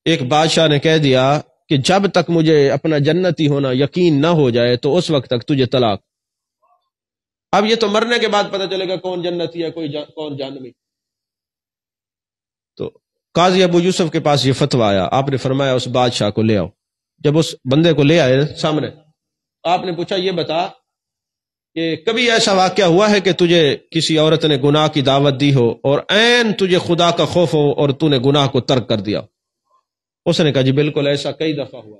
ایک بادشاہ نے کہہ دیا کہ جب تک مجھے اپنا جنتی ہونا یقین نہ ہو جائے تو اس وقت تک تجھے طلاق. اب یہ تو مرنے کے بعد پتہ چلے گا کون جنتی ہے کون جہنمی. تو قاضی ابو یوسف کے پاس یہ فتویٰ آیا. آپ نے فرمایا اس بادشاہ کو لے آؤ. جب اس بندے کو لے آئے سامنے، آپ نے پوچھا یہ بتا کہ کبھی ایسا واقعہ ہوا ہے کہ تجھے کسی عورت نے گناہ کی دعوت دی ہو اور عین تجھے خدا کا خوف ہو اور تو نے گناہ کو ترک کر دیا؟ اس نے کہا جی بالکل ایسا کئی دفعہ ہوا.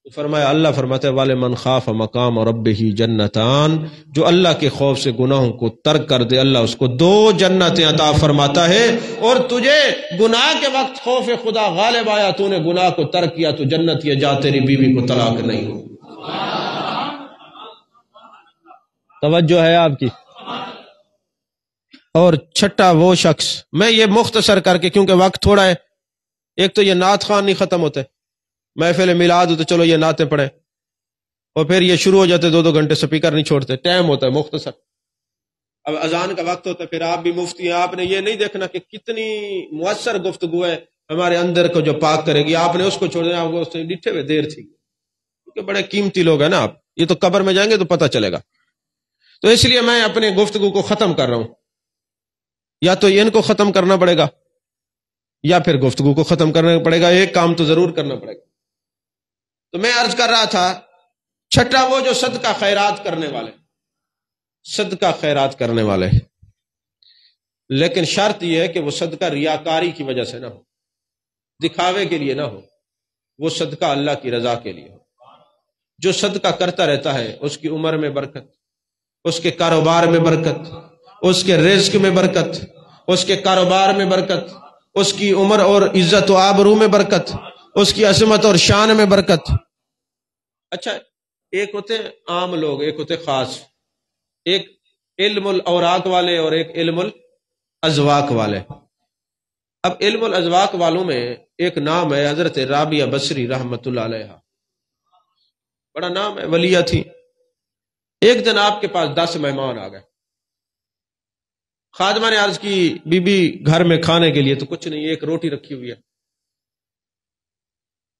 تو فرمایا اللہ فرماتے والے من خاف مقام ربہ جنتان، جو اللہ کے خوف سے گناہوں کو ترک کر دے اللہ اس کو 2 جنتیں عطا فرماتا ہے. اور تجھے گناہ کے وقت خوف خدا غالب آیا، تو نے گناہ کو ترک کیا تو جنت یہ جا تیری بیوی کو طلاق نہیں ہو. توجہ ہے آپ کی. اور چھٹا وہ شخص، میں یہ مختصر کر کے کیونکہ وقت تھوڑا ہے، ایک تو یہ نعت خوان نہیں ختم ہوتے، محفل میلاد ہو تو چلو یہ نعتیں پڑھیں اور پھر یہ شروع ہو جاتے 2 گھنٹے سپیکر نہیں چھوڑتے. ٹائم ہوتا ہے مختصر، اب اذان کا وقت ہوتا ہے، پھر آپ بھی مفتی ہیں، آپ نے یہ نہیں دیکھنا کہ کتنی مؤثر گفتگو ہے ہمارے اندر کو جو پاک کرے گی. آپ نے اس کو چھوڑ دیا، آپ کو ڈٹھے ہوئے دیر تھی کیونکہ بڑے قیمتی لوگ ہیں نا آپ. یہ تو قبر میں جائیں گے تو پتہ چلے گا. تو اس لیے میں اپنے گفتگو کو ختم کر رہا ہوں. یا تو ان کو ختم کرنا پڑے گا یا پھر گفتگو کو ختم کرنا پڑے گا. ایک کام تو ضرور کرنا پڑے گا. تو میں عرض کر رہا تھا چھٹا وہ جو صدقہ خیرات کرنے والے، صدقہ خیرات کرنے والے، لیکن شرط یہ ہے کہ وہ صدقہ ریاکاری کی وجہ سے نہ ہو، دکھاوے کے لیے نہ ہو، وہ صدقہ اللہ کی رضا کے لیے ہو. جو صدقہ کرتا رہتا ہے اس کی عمر میں برکت، اس کے کاروبار میں برکت، اس کے رزق میں برکت، اس کے کاروبار میں برکت، اس کی عمر اور عزت و آبرو میں برکت، اس کی عظمت اور شان میں برکت. اچھا، ایک ہوتے عام لوگ، ایک ہوتے خاص، ایک علم الاوراق والے اور ایک علم الازواق والے. اب علم الازواق والوں میں ایک نام ہے حضرت رابعہ بصری رحمت اللہ علیہ، بڑا نام ہے، ولیہ تھی. ایک دن آپ کے پاس 10 مہمان آ گئے. خادمہ نے عرض کی بی بی گھر میں کھانے کے لیے تو کچھ نہیں، ایک روٹی رکھی ہوئی ہے.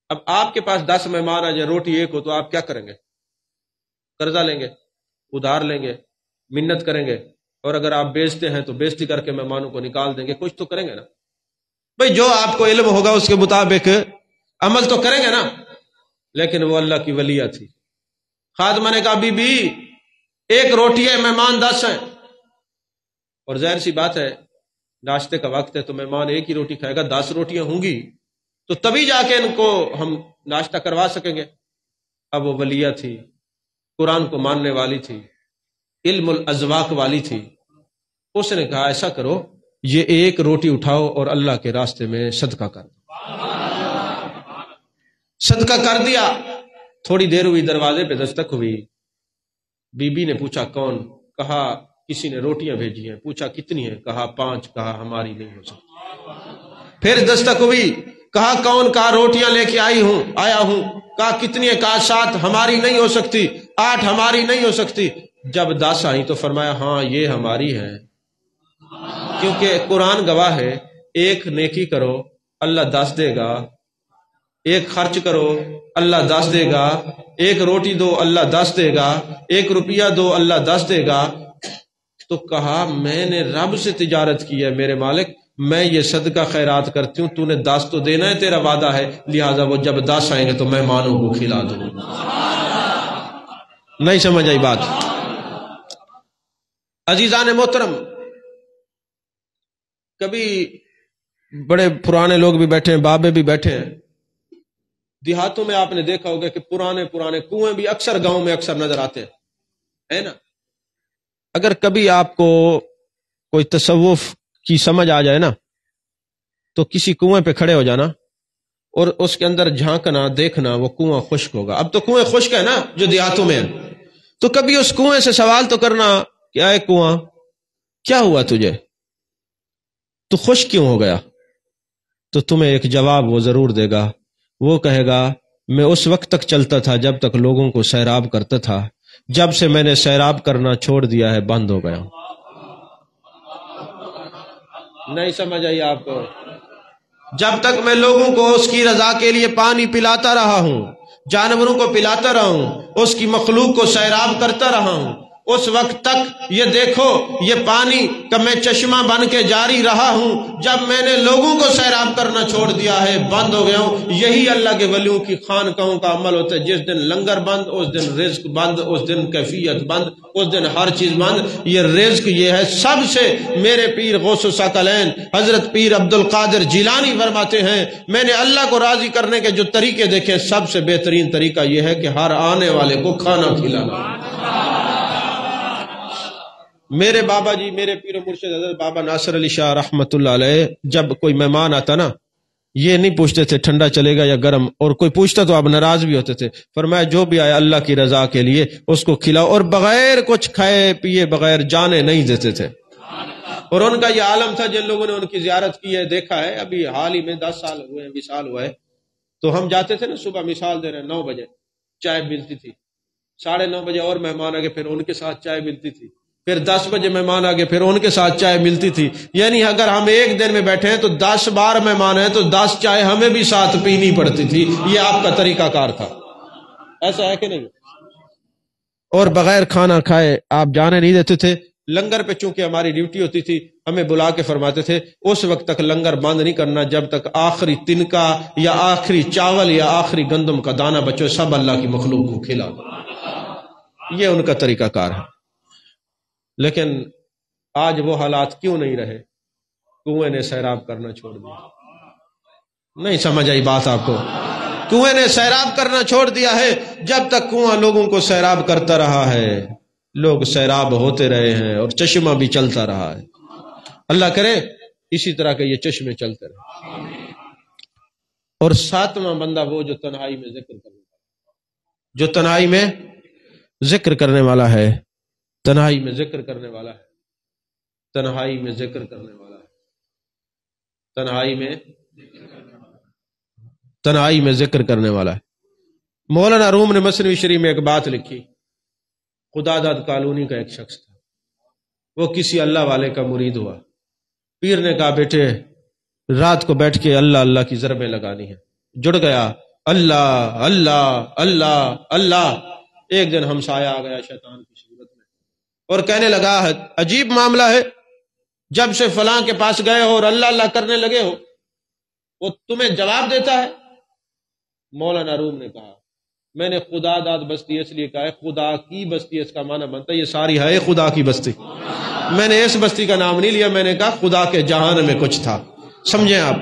اب آپ کے پاس 10 مہمان آ جائے، روٹی ایک ہو تو آپ کیا کریں گے؟ قرضہ لیں گے، ادھار لیں گے، منت کریں گے، اور اگر آپ بیچتے ہیں تو بیچتی کر کے مہمانوں کو نکال دیں گے. کچھ تو کریں گے نا بھئی، جو آپ کو علم ہوگا اس کے مطابق عمل تو کریں گے نا. لیکن وہ اللہ کی ولیہ تھی. خادمہ نے کہا بی بی ایک روٹی ہے، مہمان 10 ہیں، اور ظاہر سی بات ہے ناشتے کا وقت ہے تو مہمان ایک ہی روٹی کھائے گا. 10 روٹیاں ہوں گی تو تبھی جا کے ان کو ہم ناشتہ کروا سکیں گے. اب وہ ولیہ تھی، قرآن کو ماننے والی تھی، علم الازواق والی تھی. اس نے کہا ایسا کرو، یہ ایک روٹی اٹھاؤ اور اللہ کے راستے میں صدقہ کر دو. صدقہ کر دیا. تھوڑی دیر ہوئی، دروازے پہ دستک ہوئی. بی بی نے پوچھا کون؟ کہا کسی نے روٹیاں بھیجی ہیں. پوچھا کتنی ہیں؟ کہا 5. کہا ہماری نہیں ہو سکتی. پھر دستک ہوئی، کہا کون؟ کہا روٹیاں لے کے آیا ہوں. کہا کتنی ہیں؟ کہا 7. ہماری نہیں ہو سکتی. 8. ہماری نہیں ہو سکتی. جب 10 آئی تو فرمایا ہاں یہ ہماری ہے، کیونکہ قرآن گواہ ہے، ایک نیکی کرو اللہ 10 دے گا، ایک خرچ کرو اللہ 10 دے گا، ایک روٹی دو اللہ 10 دے گا، 1 روپیہ دو اللہ 10 دے گا. تو کہا میں نے رب سے تجارت کی ہے میرے مالک، میں یہ صدقہ خیرات کرتی ہوں، تو نے 10 تو دینا ہے، تیرا وعدہ ہے، لہٰذا وہ جب 10 آئیں گے تو مہمانوں کو کھلا دوں۔ نہیں سمجھ آئی بات؟ عزیزان محترم، کبھی بڑے پرانے لوگ بھی بیٹھے ہیں، بابے بھی بیٹھے ہیں، دیہاتوں میں آپ نے دیکھا ہوگا کہ پرانے کنویں بھی اکثر گاؤں میں اکثر نظر آتے ہیں، ہے نا؟ اگر کبھی آپ کو کوئی تصوف کی سمجھ آ جائے نا تو کسی کنویں پہ کھڑے ہو جانا اور اس کے اندر جھانکنا، دیکھنا، وہ کنواں خشک ہوگا۔ اب تو کنویں خشک ہے نا جو دیہاتوں میں ہے، تو کبھی اس کنویں سے سوال تو کرنا کہ اے کنواں، کیا ہوا تجھے، تو خشک کیوں ہو گیا؟ تو تمہیں ایک جواب وہ ضرور دے گا، وہ کہے گا میں اس وقت تک چلتا تھا جب تک لوگوں کو سیراب کرتا تھا، جب سے میں نے سیراب کرنا چھوڑ دیا ہے بند ہو گیا۔ نہیں سمجھ آئی آپ کو؟ جب تک میں لوگوں کو اس کی رضا کے لیے پانی پلاتا رہا ہوں، جانوروں کو پلاتا رہا ہوں، اس کی مخلوق کو سیراب کرتا رہا ہوں، اس وقت تک یہ دیکھو یہ پانی کا میں چشمہ بن کے جاری رہا ہوں، جب میں نے لوگوں کو سیراب کرنا چھوڑ دیا ہے بند ہو گیا ہوں۔ یہی اللہ کے ولیوں کی خانقاہوں کا عمل ہوتا ہے، جس دن لنگر بند، اس دن رزق بند، اس دن کیفیت بند، اس دن ہر چیز بند۔ یہ رزق یہ ہے سب سے، میرے پیر غوث الثقلین حضرت پیر عبد القادر جیلانی فرماتے ہیں میں نے اللہ کو راضی کرنے کے جو طریقے دیکھے سب سے بہترین طریقہ یہ ہے کہ ہر آنے والے کو کھانا کھلانا۔ میرے بابا جی، میرے پیر و مرشد حضرت بابا ناصر علی شاہ رحمت اللہ علیہ، جب کوئی مہمان آتا نا یہ نہیں پوچھتے تھے ٹھنڈا چلے گا یا گرم، اور کوئی پوچھتا تو آپ ناراض بھی ہوتے تھے، فرمایا جو بھی آیا اللہ کی رضا کے لیے اس کو کھلاؤ، اور بغیر کچھ کھائے پیے بغیر جانے نہیں دیتے تھے۔ اور ان کا یہ عالم تھا، جن لوگوں نے ان کی زیارت کی ہے دیکھا ہے، ابھی حال ہی میں 10 سال ہوئے ہیں، 20 سال ہوا ہے، تو ہم جاتے تھے نا صبح، مثال دے رہے ہیں 9 بجے چائے ملتی تھی، 9:30 بجے اور مہمان آگے پھر ان کے ساتھ چائے ملتی تھی، پھر 10 بجے مہمان آگے پھر ان کے ساتھ چائے ملتی تھی، یعنی اگر ہم ایک دن میں بیٹھے ہیں تو 10 بار مہمان ہیں تو 10 چائے ہمیں بھی ساتھ پینی پڑتی تھی۔ یہ آپ کا طریقہ کار تھا، ایسا ہے کہ نہیں؟ اور بغیر کھانا کھائے آپ جانے نہیں دیتے تھے۔ لنگر پہ چونکہ ہماری ڈیوٹی ہوتی تھی، ہمیں بلا کے فرماتے تھے اس وقت تک لنگر بند نہیں کرنا جب تک آخری تنکا یا آخری چاول یا آخری گندم کا دانہ بچو، سب اللہ کی مخلوق کو کھلا دو۔ یہ ان کا طریقہ کار ہے۔ لیکن آج وہ حالات کیوں نہیں رہے؟ کنویں نے سیراب کرنا چھوڑ دیا۔ نہیں سمجھ آئی بات آپ کو؟ کنویں نے سیراب کرنا چھوڑ دیا ہے۔ جب تک کنواں لوگوں کو سیراب کرتا رہا ہے لوگ سیراب ہوتے رہے ہیں اور چشمہ بھی چلتا رہا ہے۔ اللہ کرے اسی طرح کے یہ چشمے چلتے رہے۔ اور 7واں بندہ وہ جو تنہائی میں ذکر کرنے والا، جو تنہائی میں ذکر کرنے والا ہے، تنہائی میں ذکر کرنے والا ہے، تنہائی میں ذکر کرنے والا ہے، تنہائی میں ذکر کرنے والا ہے۔ مولانا روم نے مثنوی شریف میں ایک بات لکھی، خدا داد کالونی کا ایک شخص تھا، وہ کسی اللہ والے کا مرید ہوا، پیر نے کہا بیٹے رات کو بیٹھ کے اللہ اللہ کی ضربیں لگانی ہے، جڑ گیا اللہ اللہ اللہ اللہ۔ ایک دن ہمسایہ آ گیا شیطان کی صورت میں اور کہنے لگا عجیب معاملہ ہے، جب سے فلاں کے پاس گئے ہو اور اللہ اللہ کرنے لگے ہو وہ تمہیں جواب دیتا ہے۔ مولانا روم نے کہا میں نے خدا داد بستی اس لیے کہا ہے، خدا کی بستی اس کا معنی بنتا ہے یہ ساری ہے خدا کی بستی، میں نے اس بستی کا نام نہیں لیا، میں نے کہا خدا کے جہان میں کچھ تھا۔ سمجھیں آپ؟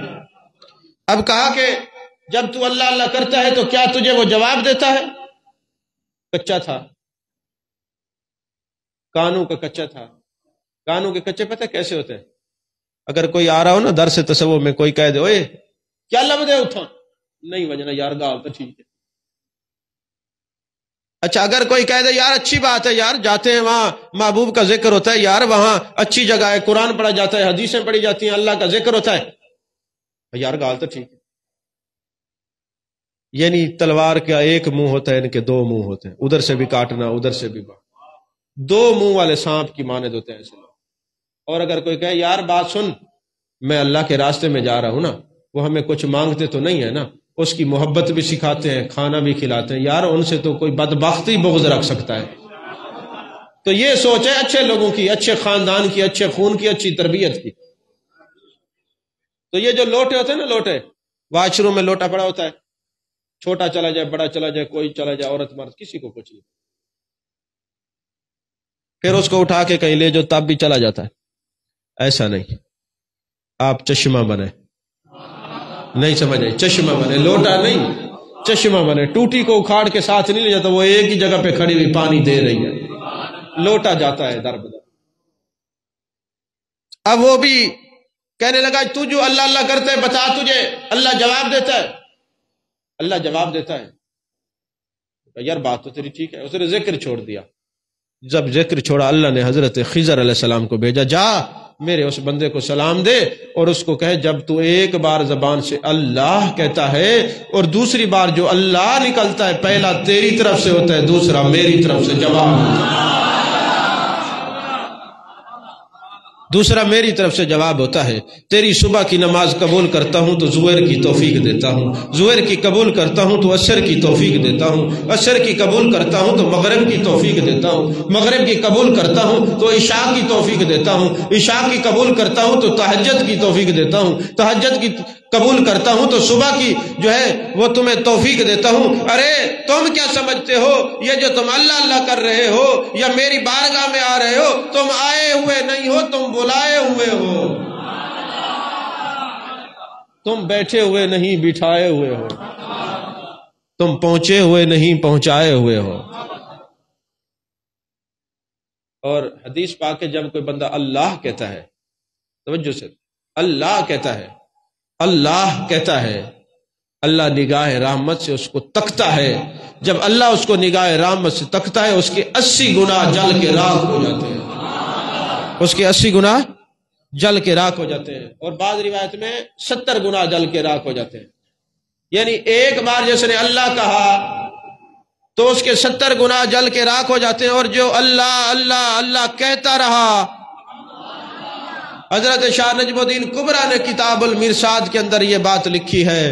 اب کہا کہ جب تو اللہ اللہ کرتا ہے تو کیا تجھے وہ جواب دیتا ہے؟ کچا تھا، کانوں کا کچا تھا۔ کانوں کے کچے پتہ کیسے ہوتے ہیں؟ اگر کوئی آ رہا ہو نا درس تصوف میں، کوئی کہہ دے اوئے کیا لفظ ہے اتھا، نہیں وجنا یار گال تو ٹھیک ہے۔ اچھا اگر کوئی کہہ دے یار اچھی بات ہے یار، جاتے ہیں وہاں محبوب کا ذکر ہوتا ہے یار، وہاں اچھی جگہ ہے، قرآن پڑھا جاتا ہے، حدیثیں پڑھی جاتی ہیں، اللہ کا ذکر ہوتا ہے، یار گال تو ٹھیک ہے۔ یعنی تلوار کا ایک منہ ہوتا ہے، ان کے 2 منہ ہوتے ہیں، ادھر سے بھی کاٹنا ادھر سے بھی بات، 2 منہ والے سانپ کی مانند ہوتے ہیں ایسے لوگ۔ اور اگر کوئی کہے یار بات سن، میں اللہ کے راستے میں جا رہا ہوں نا، وہ ہمیں کچھ مانگتے تو نہیں ہے نا، اس کی محبت بھی سکھاتے ہیں، کھانا بھی کھلاتے ہیں، یار ان سے تو کوئی بدبختی بغض رکھ سکتا ہے۔ تو یہ سوچ ہے اچھے لوگوں کی، اچھے خاندان کی، اچھے خون کی، اچھی تربیت کی۔ تو یہ جو لوٹے ہوتے ہیں نا، لوٹے واش روم میں لوٹا پڑا ہوتا ہے، چھوٹا چلا جائے بڑا چلا جائے کوئی چلا جائے، عورت مرد کسی کو کچھ نہیں، پھر اس کو اٹھا کے کہیں لے جو تب بھی چلا جاتا ہے۔ ایسا نہیں، آپ چشمہ بنے، نہیں سمجھے، چشمہ بنے، لوٹا نہیں چشمہ بنے۔ ٹوٹی کو اکھاڑ کے ساتھ نہیں لے جاتا، وہ ایک ہی جگہ پہ کھڑی ہوئی پانی دے رہی ہے، لوٹا جاتا ہے در بدر۔ اب وہ بھی کہنے لگا تو جو اللہ اللہ کرتے ہے بتا تجھے، اللہ جواب دیتا ہے، اللہ جواب دیتا ہے۔ یار بات تو تیری ٹھیک ہے، اس نے ذکر چھوڑ دیا۔ جب ذکر چھوڑا اللہ نے حضرت خضر علیہ السلام کو بھیجا، جا میرے اس بندے کو سلام دے اور اس کو کہے جب تو ایک بار زبان سے اللہ کہتا ہے اور دوسری بار جو اللہ نکلتا ہے، پہلا تیری طرف سے ہوتا ہے، دوسرا میری طرف سے جواب ہوتا ہے، دوسرا میری طرف سے جواب ہوتا ہے۔ تیری صبح کی نماز قبول کرتا ہوں تو ظہر کی توفیق دیتا ہوں، ظہر کی قبول کرتا ہوں تو عصر کی توفیق دیتا ہوں، عصر کی قبول کرتا ہوں تو مغرب کی توفیق دیتا ہوں، مغرب کی قبول کرتا ہوں تو عشاء کی توفیق دیتا ہوں، عشاء کی قبول کرتا ہوں تو تہجد کی توفیق دیتا ہوں، تہجد کی قبول کرتا ہوں تو صبح کی جو ہے وہ تمہیں توفیق دیتا ہوں۔ ارے تم کیا سمجھتے ہو یہ جو تم اللہ اللہ کر رہے ہو یا میری بارگاہ میں آ رہے ہو، تم آئے ہوئے نہیں ہو، تم بلائے ہوئے ہو، تم بیٹھے ہوئے نہیں بٹھائے ہوئے ہو، تم پہنچے ہوئے نہیں پہنچائے ہوئے ہو۔ اور حدیث پاک ہے جب کوئی بندہ اللہ کہتا ہے، توجہ سے، اللہ کہتا ہے، اللہ کہتا ہے، اللہ نگاہ رحمت سے اس کو تکتا ہے۔ جب اللہ اس کو نگاہ رحمت سے تکتا ہے، اس کے 80 گناہ جل کے راکھ ہو جاتے ہیں، اس کے 80 گناہ جل کے راکھ ہو جاتے ہیں، اور بعض روایت میں 70 گناہ جل کے راکھ ہو جاتے ہیں۔ یعنی ایک بار جس نے اللہ کہا تو اس کے 70 گناہ جل کے راکھ ہو جاتے ہیں، اور جو اللہ اللہ اللہ کہتا رہا۔ حضرت شاہ نجم الدین کبریٰ نے کتاب المرصاد کے اندر یہ بات لکھی ہے،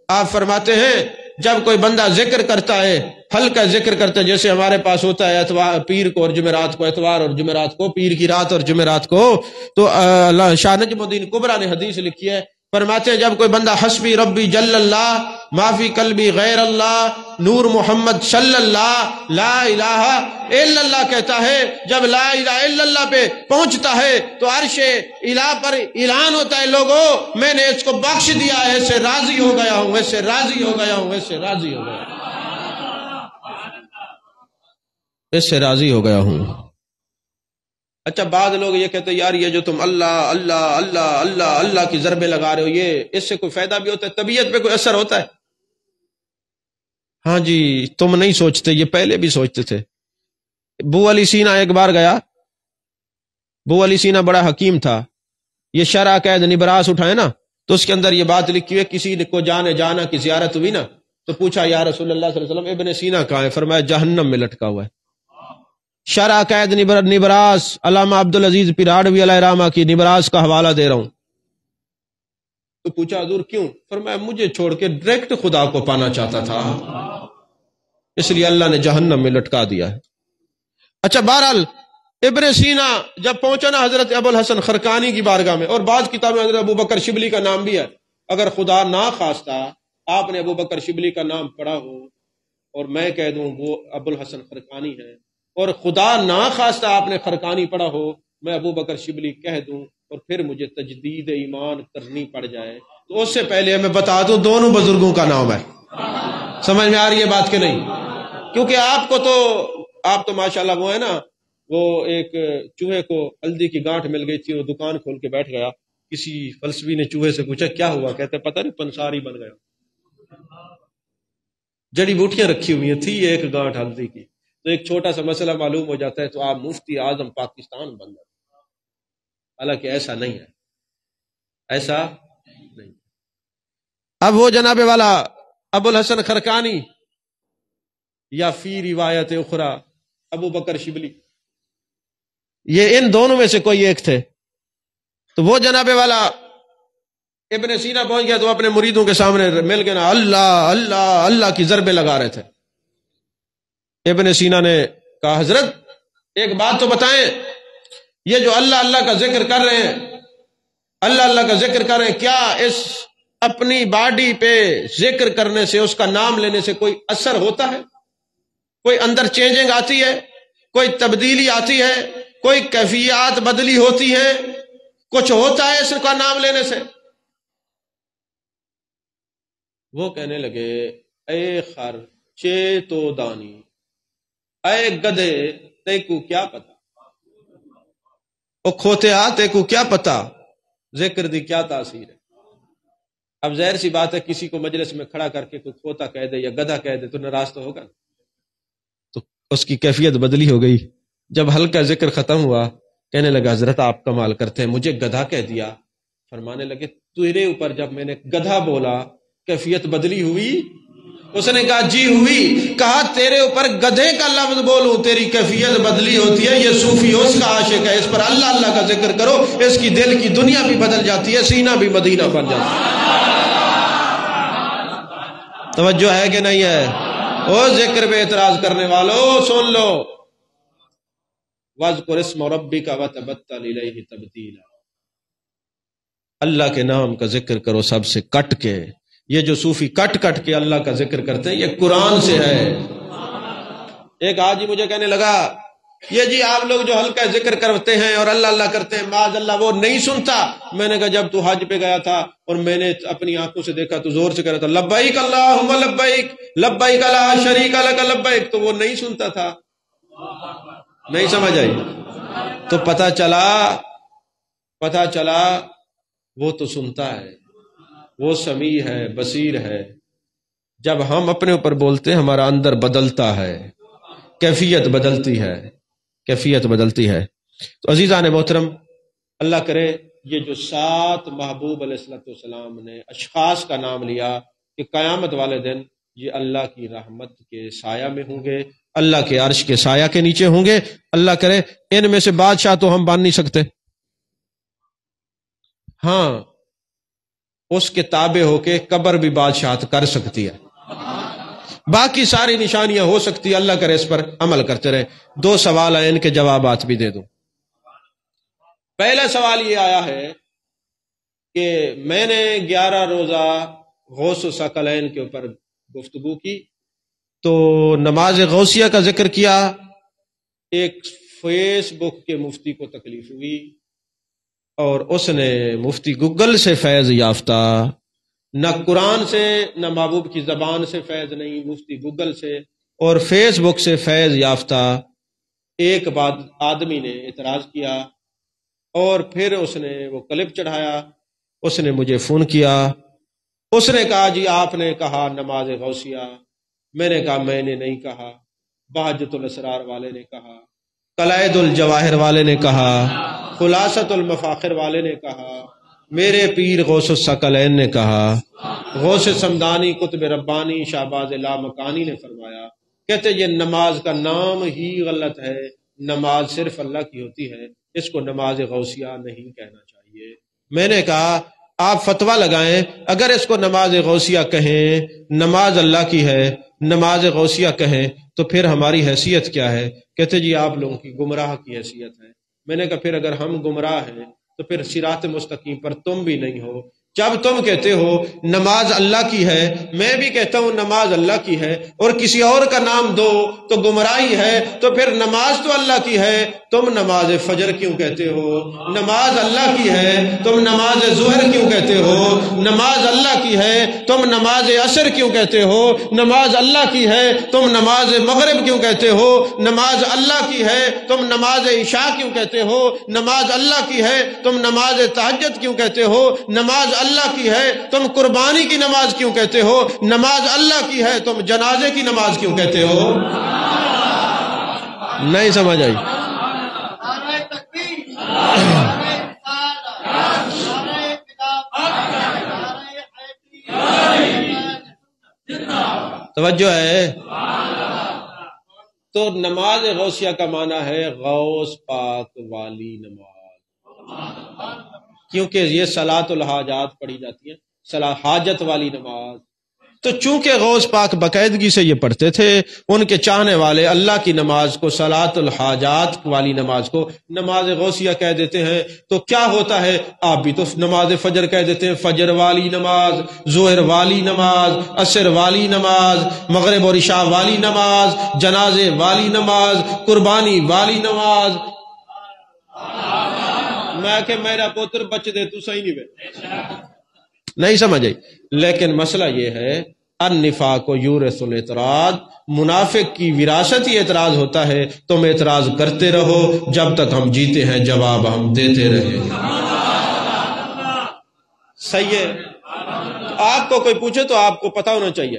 آپ فرماتے ہیں جب کوئی بندہ ذکر کرتا ہے، ہلکا ذکر کرتا ہے، جیسے ہمارے پاس ہوتا ہے اتوار پیر کو اور جمعرات کو، اتوار اور جمعرات کو، پیر کی رات اور جمعرات کو، تو شاہ نجم الدین کبریٰ نے حدیث لکھی ہے، فرماتے ہیں جب کوئی بندہ حسبی ربی جل اللہ معافی قلبی غیر اللہ نور محمد صلی اللہ لا الہ الا اللہ کہتا ہے، جب لا الہ الا اللہ پہ پہنچتا ہے تو عرش الہ پر اعلان ہوتا ہے، لوگوں میں نے اس کو بخش دیا ہے، اس سے راضی ہو گیا ہوں، اس سے راضی ہو گیا ہوں، اس سے راضی ہو گیا ہوں، اس سے راضی ہو گیا ہوں۔ اچھا بعض لوگ یہ کہتے ہیں یار یہ جو تم اللہ اللہ اللہ اللہ اللہ کی ضربیں لگا رہے ہو، یہ اس سے کوئی فائدہ بھی ہوتا ہے، طبیعت پہ کوئی اثر ہوتا ہے؟ ہاں جی، تم نہیں سوچتے، یہ پہلے بھی سوچتے تھے۔ بو علی سینا ایک بار گیا، بو علی سینا بڑا حکیم تھا، یہ شرع قید نبراس اٹھائے نا تو اس کے اندر یہ بات لکھی ہوئی، کسی کو جانا کی زیارت ہوئی نا تو پوچھا یا رسول اللہ صلی اللہ علیہ وسلم ابن سینا کہاں ہے؟ فرمایا جہنم میں لٹکا ہوا ہے۔ شرع قید نبراس علامہ عبدالعزیز پراڑوی علیہ رحمہ کی نبراس کا حوالہ دے رہا ہوں۔ تو پوچھا حضور کیوں؟ فرمایا مجھے چھوڑ کے ڈائریکٹ خدا کو پانا چاہتا تھا، اس لیے اللہ نے جہنم میں لٹکا دیا ہے۔ اچھا بہرحال ابن سینا جب پہنچا نا حضرت ابو الحسن خرقانی کی بارگاہ میں، اور بعض کتابیں حضرت ابو بکر شبلی کا نام بھی ہے، اگر خدا نہ خواستہ آپ نے ابو بکر شبلی کا نام پڑھا ہو اور میں کہہ دوں وہ ابو الحسن خرقانی ہے، اور خدا نہ خواستہ آپ نے خرقانی پڑھا ہو میں ابو بکر شبلی کہہ دوں اور پھر مجھے تجدید ایمان کرنی پڑ جائے، تو اس سے پہلے میں بتا دوں دونوں بزرگوں کا نام ہے۔ سمجھ میں آ رہی ہے بات کہ نہیں؟ کیونکہ آپ تو ماشاءاللہ وہ ہے نا، وہ ایک چوہے کو ہلدی کی گانٹھ مل گئی تھی، وہ دکان کھول کے بیٹھ گیا، کسی فلسفی نے چوہے سے پوچھا کیا ہوا؟ کہتے پتہ نہیں پنساری بن گیا، جڑی بوٹیاں رکھی ہوئی تھی ایک گانٹھ ہلدی کی، تو ایک چھوٹا سا مسئلہ معلوم ہو جاتا ہے تو آپ مفتی اعظم پاکستان بن جاتے، حالانکہ ایسا نہیں ہے، ایسا نہیں۔ اب وہ جناب والا ابو الحسن خرقانی یا فی روایت اخرى ابو بکر شبلی، یہ ان دونوں میں سے کوئی ایک تھے، تو وہ جناب والا ابن سینا پہنچ گیا تو اپنے مریدوں کے سامنے مل کے نا اللہ اللہ اللہ کی ضربیں لگا رہے تھے۔ ابن سینا نے کہا حضرت ایک بات تو بتائیں، یہ جو اللہ اللہ کا ذکر کر رہے ہیں، اللہ اللہ کا ذکر کر رہے ہیں، کیا اس اپنی باڈی پہ ذکر کرنے سے، اس کا نام لینے سے کوئی اثر ہوتا ہے؟ کوئی اندر چینجنگ آتی ہے؟ کوئی تبدیلی آتی ہے؟ کوئی کیفیات بدلی ہوتی ہیں؟ کچھ ہوتا ہے اس کا نام لینے سے؟ وہ کہنے لگے اے خر چے تو دانی، اے گدھے تے کو کیا پتا، او کھوتے تے کو کیا پتا ذکر دی کیا تاثیر ہے۔ اب ظاہر سی بات ہے، کسی کو مجلس میں کھڑا کر کے کوئی کھوتا کہہ دے یا گدھا کہہ دے تو ناراض تو ہوگا، تو اس کی کیفیت بدلی ہو گئی۔ جب ہلکا ذکر ختم ہوا، کہنے لگا حضرت آپ کمال کرتے ہیں، مجھے گدھا کہہ دیا۔ فرمانے لگے تیرے اوپر جب میں نے گدھا بولا کیفیت بدلی ہوئی؟ اس نے کہا جی ہوئی۔ کہا تیرے اوپر گدھے کا لفظ بولوں تیری کیفیت بدلی ہوتی ہے؟ یہ صوفی اس کا عاشق ہے، اس پر اللہ اللہ کا ذکر کرو، اس کی دل کی دنیا بھی بدل جاتی ہے، سینہ بھی مدینہ بن جاتا ہے۔ توجہ ہے کہ نہیں ہے؟ او ذکر پہ اعتراض کرنے والوں سن لو، وَاذْكُرِ اسْمَ رَبِّكَ وَتَبَتَّلْ إِلَيْهِ تَبْتِيلًا، اللہ کے نام کا ذکر کرو سب سے کٹ کے۔ یہ جو صوفی کٹ کٹ کے اللہ کا ذکر کرتے ہیں، یہ قرآن سے ہے۔ ایک آج مجھے کہنے لگا یہ جی آپ لوگ جو ہلکا ذکر کرتے ہیں اور اللہ اللہ کرتے ہیں، معاذ اللہ وہ نہیں سنتا۔ میں نے کہا جب تو حج پہ گیا تھا اور میں نے اپنی آنکھوں سے دیکھا تو زور سے کہہ رہا تھا لبیک اللہم لبیک لبیک لا شریک لک لبیک، تو وہ نہیں سنتا تھا۔ نہیں سمجھ آئی؟ تو پتہ چلا وہ تو سنتا ہے، وہ سمیع ہے، بصیر ہے۔ جب ہم اپنے اوپر بولتے ہیں ہمارا اندر بدلتا ہے، کیفیت بدلتی ہے، کیفیت بدلتی ہے۔ تو عزیزان محترم، اللہ کرے یہ جو 7 محبوب علیہ السلام نے اشخاص کا نام لیا کہ قیامت والے دن یہ اللہ کی رحمت کے سایہ میں ہوں گے، اللہ کے عرش کے سایہ کے نیچے ہوں گے۔ اللہ کرے ان میں سے بادشاہ تو ہم بن نہیں سکتے، ہاں اس کے تابع ہو کے قبر بھی بادشاہت کر سکتی ہے، باقی ساری نشانیاں ہو سکتی ہے۔ اللہ کرے اس پر عمل کرتے رہے۔ 2 سوال ہیں، ان کے جوابات بھی دے دوں۔ پہلا سوال یہ آیا ہے کہ میں نے 11 روزہ غوث و ثقلین کے اوپر گفتگو کی، تو نماز غوثیہ کا ذکر کیا۔ ایک فیس بک کے مفتی کو تکلیف ہوئی اور اس نے مفتی گوگل سے فیض یافتہ، نہ قرآن سے نہ محبوب کی زبان سے فیض نہیں، مفتی گوگل سے اور فیس بک سے فیض یافتہ ایک بعد آدمی نے اعتراض کیا اور پھر اس نے وہ کلپ چڑھایا۔ اس نے مجھے فون کیا، اس نے کہا جی آپ نے کہا نماز غوثیہ۔ میں نے کہا میں نے نہیں کہا، بہجت الاسرار والے نے کہا، قلائد الجواہر والے نے کہا، خلاصۃ المفاخر والے نے کہا، میرے پیر غوث الثقلین نے کہا، غوث سمدانی قطب ربانی شہباز لامکانی نے فرمایا، کہتے یہ نماز کا نام ہی غلط ہے، نماز صرف اللہ کی ہوتی ہے، اس کو نماز غوثیہ نہیں کہنا چاہیے۔ میں نے کہا آپ فتویٰ لگائیں، اگر اس کو نماز غوثیہ کہیں، نماز اللہ کی ہے، نماز غوثیہ کہیں تو پھر ہماری حیثیت کیا ہے؟ کہتے جی آپ لوگوں کی گمراہ کی حیثیت ہے۔ میں نے کہا پھر اگر ہم گمراہ ہیں تو پھر صراط مستقیم پر تم بھی نہیں ہو۔ جب تم کہتے ہو نماز اللہ کی ہے، میں بھی کہتا ہوں نماز اللہ کی ہے، اور کسی اور کا نام دو تو گمراہی ہے، تو پھر نماز تو اللہ کی ہے، تم نماز فجر کیوں کہتے ہو؟ نماز اللہ کی ہے، تم نماز ظہر کیوں کہتے ہو؟ نماز اللہ کی ہے، تم نماز عصر کیوں کہتے ہو؟ نماز اللہ کی ہے، تم نماز مغرب کیوں کہتے ہو؟ نماز اللہ کی ہے، تم نماز عشاء کیوں کہتے ہو؟ نماز اللہ کی ہے، تم نماز تہجد کیوں کہتے ہو؟ نماز اللہ کی ہے، تم قربانی کی نماز کیوں کہتے ہو؟ نماز اللہ کی ہے، تم جنازے کی نماز کیوں کہتے ہو؟ نہیں سمجھ آئی؟ توجہ ہے؟ تو نماز غوثیہ کا معنی ہے غوث پاک والی نماز، کیونکہ یہ صلاۃ الحاجات پڑھی جاتی ہے، حاجت والی نماز، تو چونکہ غوث پاک باقاعدگی سے یہ پڑھتے تھے، ان کے چاہنے والے اللہ کی نماز کو، صلاۃ الحاجات والی نماز کو نماز غوثیہ کہہ دیتے ہیں۔ تو کیا ہوتا ہے، آپ بھی تو نماز فجر کہہ دیتے ہیں، فجر والی نماز، ظہر والی نماز، عصر والی نماز، مغرب اور عشاء والی نماز، جنازے والی نماز، قربانی والی نماز۔ میں کہ میرا پوتر بچ دے تو صحیح نہیں سمجھ آئی۔ لیکن مسئلہ یہ ہے، النفاق یورث الاعتراض، منافق کی وراثت ہی اعتراض ہوتا ہے۔ تم اعتراض کرتے رہو جب تک ہم جیتے ہیں، جواب ہم دیتے رہے۔ صحیح ہے؟ آپ کو کوئی پوچھے تو آپ کو پتہ ہونا چاہیے۔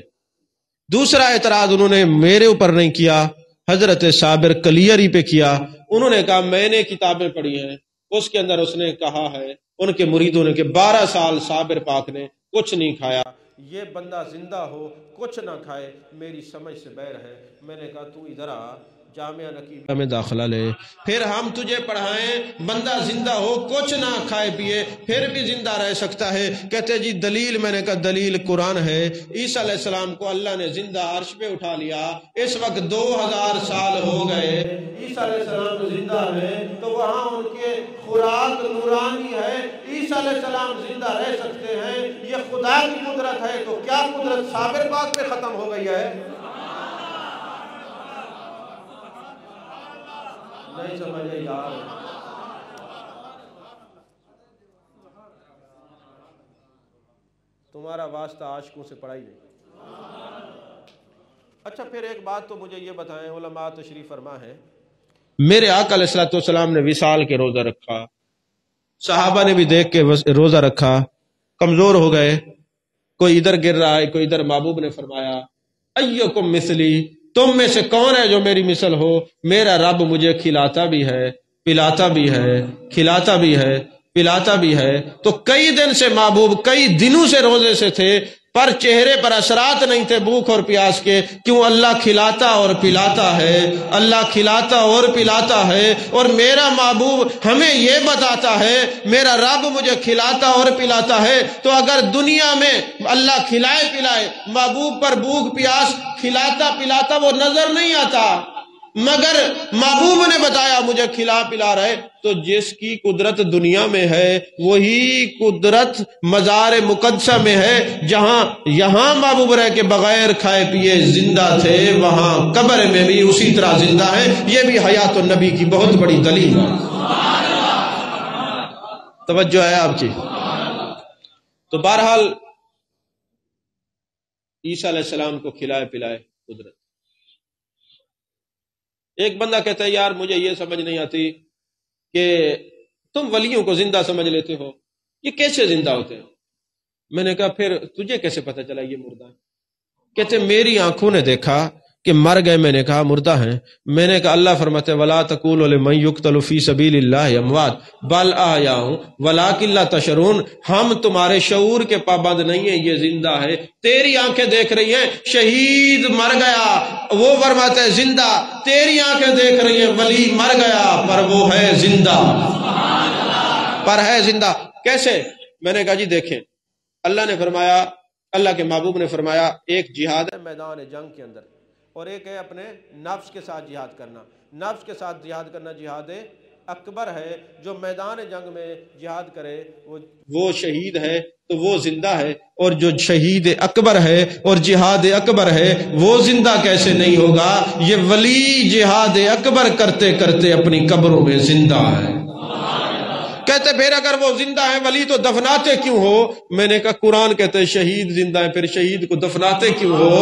دوسرا اعتراض انہوں نے میرے اوپر نہیں کیا، حضرت صابر کلیری پہ کیا۔ انہوں نے کہا میں نے کتابیں پڑھی ہیں، اس کے اندر اس نے کہا ہے ان کے مریدوں نے کہ 12 سال صابر پاک نے کچھ نہیں کھایا، یہ بندہ زندہ ہو کچھ نہ کھائے میری سمجھ سے باہر ہے۔ میں نے کہا تو ادھر آ، جامعہ نقیبہ میں داخلہ لے، پھر ہم تجھے پڑھائیں، بندہ زندہ ہو کچھ نہ کھائے پیے پھر بھی زندہ رہ سکتا ہے۔ کہتے جی دلیل؟ میں نے کہا دلیل قرآن ہے۔ عیسیٰ علیہ السلام کو اللہ نے زندہ عرش پہ اٹھا لیا، اس وقت 2000 سال ہو گئے، عیسیٰ علیہ السلام زندہ ہیں، تو وہاں ان کے خوراک نورانی ہے، عیسیٰ علیہ السلام زندہ رہ سکتے ہیں، یہ خدا کی قدرت ہے۔ تو کیا قدرت صابر پاک پہ ختم ہو گئی ہے؟ نہیں سمجھے یار؟ تمہارا واسطہ عاشقوں سے پڑھائی نہیں۔ اچھا پھر ایک بات تو مجھے یہ بتائیں، علماء تشریف فرما ہے، میرے آقا علیہ السلام نے وصال کے روزہ رکھا، صحابہ نے بھی دیکھ کے روزہ رکھا، کمزور ہو گئے، کوئی ادھر گر رہا ہے کوئی ادھر۔ محبوب نے فرمایا ایکم مثلی، تم میں سے کون ہے جو میری مثل ہو؟ میرا رب مجھے کھلاتا بھی ہے، پلاتا بھی ہے، کھلاتا بھی ہے، پلاتا بھی ہے۔ تو کئی دن سے محبوب کئی دنوں سے روزے سے تھے، پر چہرے پر اثرات نہیں تھے بھوک اور پیاس کے۔ کیوں؟ اللہ کھلاتا اور پلاتا ہے، اللہ کھلاتا اور پلاتا ہے۔ اور میرا محبوب ہمیں یہ بتاتا ہے میرا رب مجھے کھلاتا اور پلاتا ہے۔ تو اگر دنیا میں اللہ کھلائے پلائے، محبوب پر بھوک پیاس کھلاتا پلاتا وہ نظر نہیں آتا، مگر محبوب نے بتایا مجھے کھلا پلا رہے، تو جس کی قدرت دنیا میں ہے وہی قدرت مزار مقدسہ میں ہے۔ جہاں یہاں محبوب رہ کے بغیر کھائے پیے زندہ تھے، وہاں قبر میں بھی اسی طرح زندہ ہے۔ یہ بھی حیات النبی کی بہت بڑی دلیل ہے۔ توجہ ہے آپ کی؟ تو بہرحال عیسیٰ علیہ السلام کو کھلائے پلائے قدرت۔ ایک بندہ کہتا ہے یار مجھے یہ سمجھ نہیں آتی کہ تم ولیوں کو زندہ سمجھ لیتے ہو، یہ کیسے زندہ ہوتے ہیں؟ میں نے کہا پھر تجھے کیسے پتہ چلا یہ مردہ ہے؟ کہتے میری آنکھوں نے دیکھا کہ مر گئے۔ میں نے کہا مردہ ہیں؟ میں نے کہا اللہ فرماتے وَلَا تَقُولُوا لِمَن يُقْتَلُ فِي سَبِيلِ اللَّهِ أَمْوَاتٌ بَلْ أَحْيَاءٌ وَلَٰكِن لَّا تَشْعُرُونَ۔ ہم تمہارے شعور کے پابند نہیں ہیں، یہ زندہ ہے۔ تیری آنکھیں دیکھ رہی ہیں شہید مر گیا، وہ فرماتے ہیں زندہ۔ تیری آنکھیں دیکھ رہی ہیں ولی مر گیا پر وہ ہے زندہ، پر ہے زندہ۔ کیسے؟ میں نے کہا جی دیکھیں، اللہ نے فرمایا، اللہ کے محبوب نے فرمایا ایک جہاد ہے میدان جنگ کے اندر، اور ایک ہے اپنے نفس کے ساتھ جہاد کرنا۔ نفس کے ساتھ جہاد کرنا جہاد اکبر ہے۔ جو میدان جنگ میں جہاد کرے وہ شہید ہے، تو وہ زندہ ہے۔ اور جو شہید اکبر ہے اور جہاد اکبر ہے وہ زندہ کیسے نہیں ہوگا؟ یہ ولی جہاد اکبر کرتے کرتے اپنی قبروں میں زندہ ہے۔ کہتے پھر اگر وہ زندہ ہے ولی تو دفناتے کیوں ہو؟ میں نے کہا قرآن کہتے ہیں شہید زندہ ہے، پھر شہید کو دفناتے کیوں ہو؟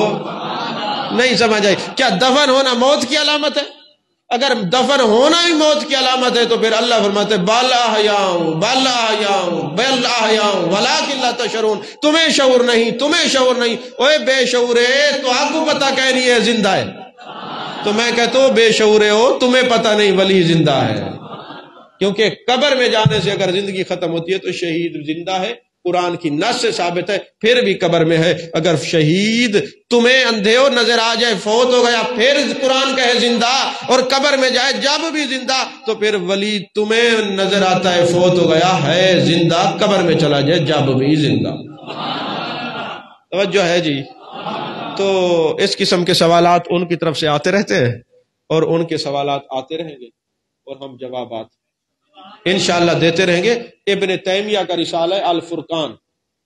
نہیں سمجھ آئی؟ کیا دفن ہونا موت کی علامت ہے؟ اگر دفن ہونا ہی موت کی علامت ہے تو پھر اللہ فرماتے بل احیاء بل احیاء بل احیاء ولکن لا تشعرون۔ تمہیں شعور نہیں، تمہیں شعور نہیں۔ اوے بے شعورے، تو آپ کو پتہ کہ نہیں ہے زندہ ہے؟ تو میں کہتا ہوں بے شعورے ہو، تمہیں پتہ نہیں ولی زندہ ہے۔ کیونکہ قبر میں جانے سے اگر زندگی ختم ہوتی ہے تو شہید زندہ ہے، قرآن کی نص سے ثابت ہے، پھر بھی قبر میں ہے۔ اگر شہید تمہیں اندھے ہو نظر آ جائے فوت ہو گیا، پھر قرآن کہے زندہ، اور قبر میں جائے جب بھی زندہ، تو پھر ولی تمہیں نظر آتا ہے فوت ہو گیا ہے زندہ، قبر میں چلا جائے جب بھی زندہ۔ توجہ ہے جی؟ تو اس قسم کے سوالات ان کی طرف سے آتے رہتے ہیں اور ان کے سوالات آتے رہیں گے اور ہم جوابات انشاءاللہ دیتے رہیں گے۔ ابن تیمیہ کا رسالہ الفرقان،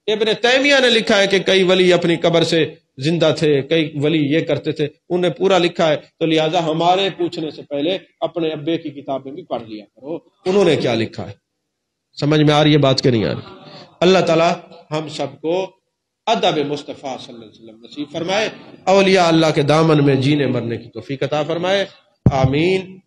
ابن تیمیہ نے لکھا ہے کہ کئی ولی اپنی قبر سے زندہ تھے، کئی ولی یہ کرتے تھے، انہوں نے پورا لکھا ہے، تو لہٰذا ہمارے پوچھنے سے پہلے اپنے ابے کی کتابیں بھی پڑھ لیا کرو، انہوں نے کیا لکھا ہے۔ سمجھ میں آ رہی ہے بات کہ نہیں آ رہی؟ اللہ تعالی ہم سب کو ادب مصطفیٰ صلی اللہ علیہ وسلم نصیب فرمائے، اولیاء اللہ کے دامن میں جینے مرنے کی توفیق عطا فرمائے، آمین۔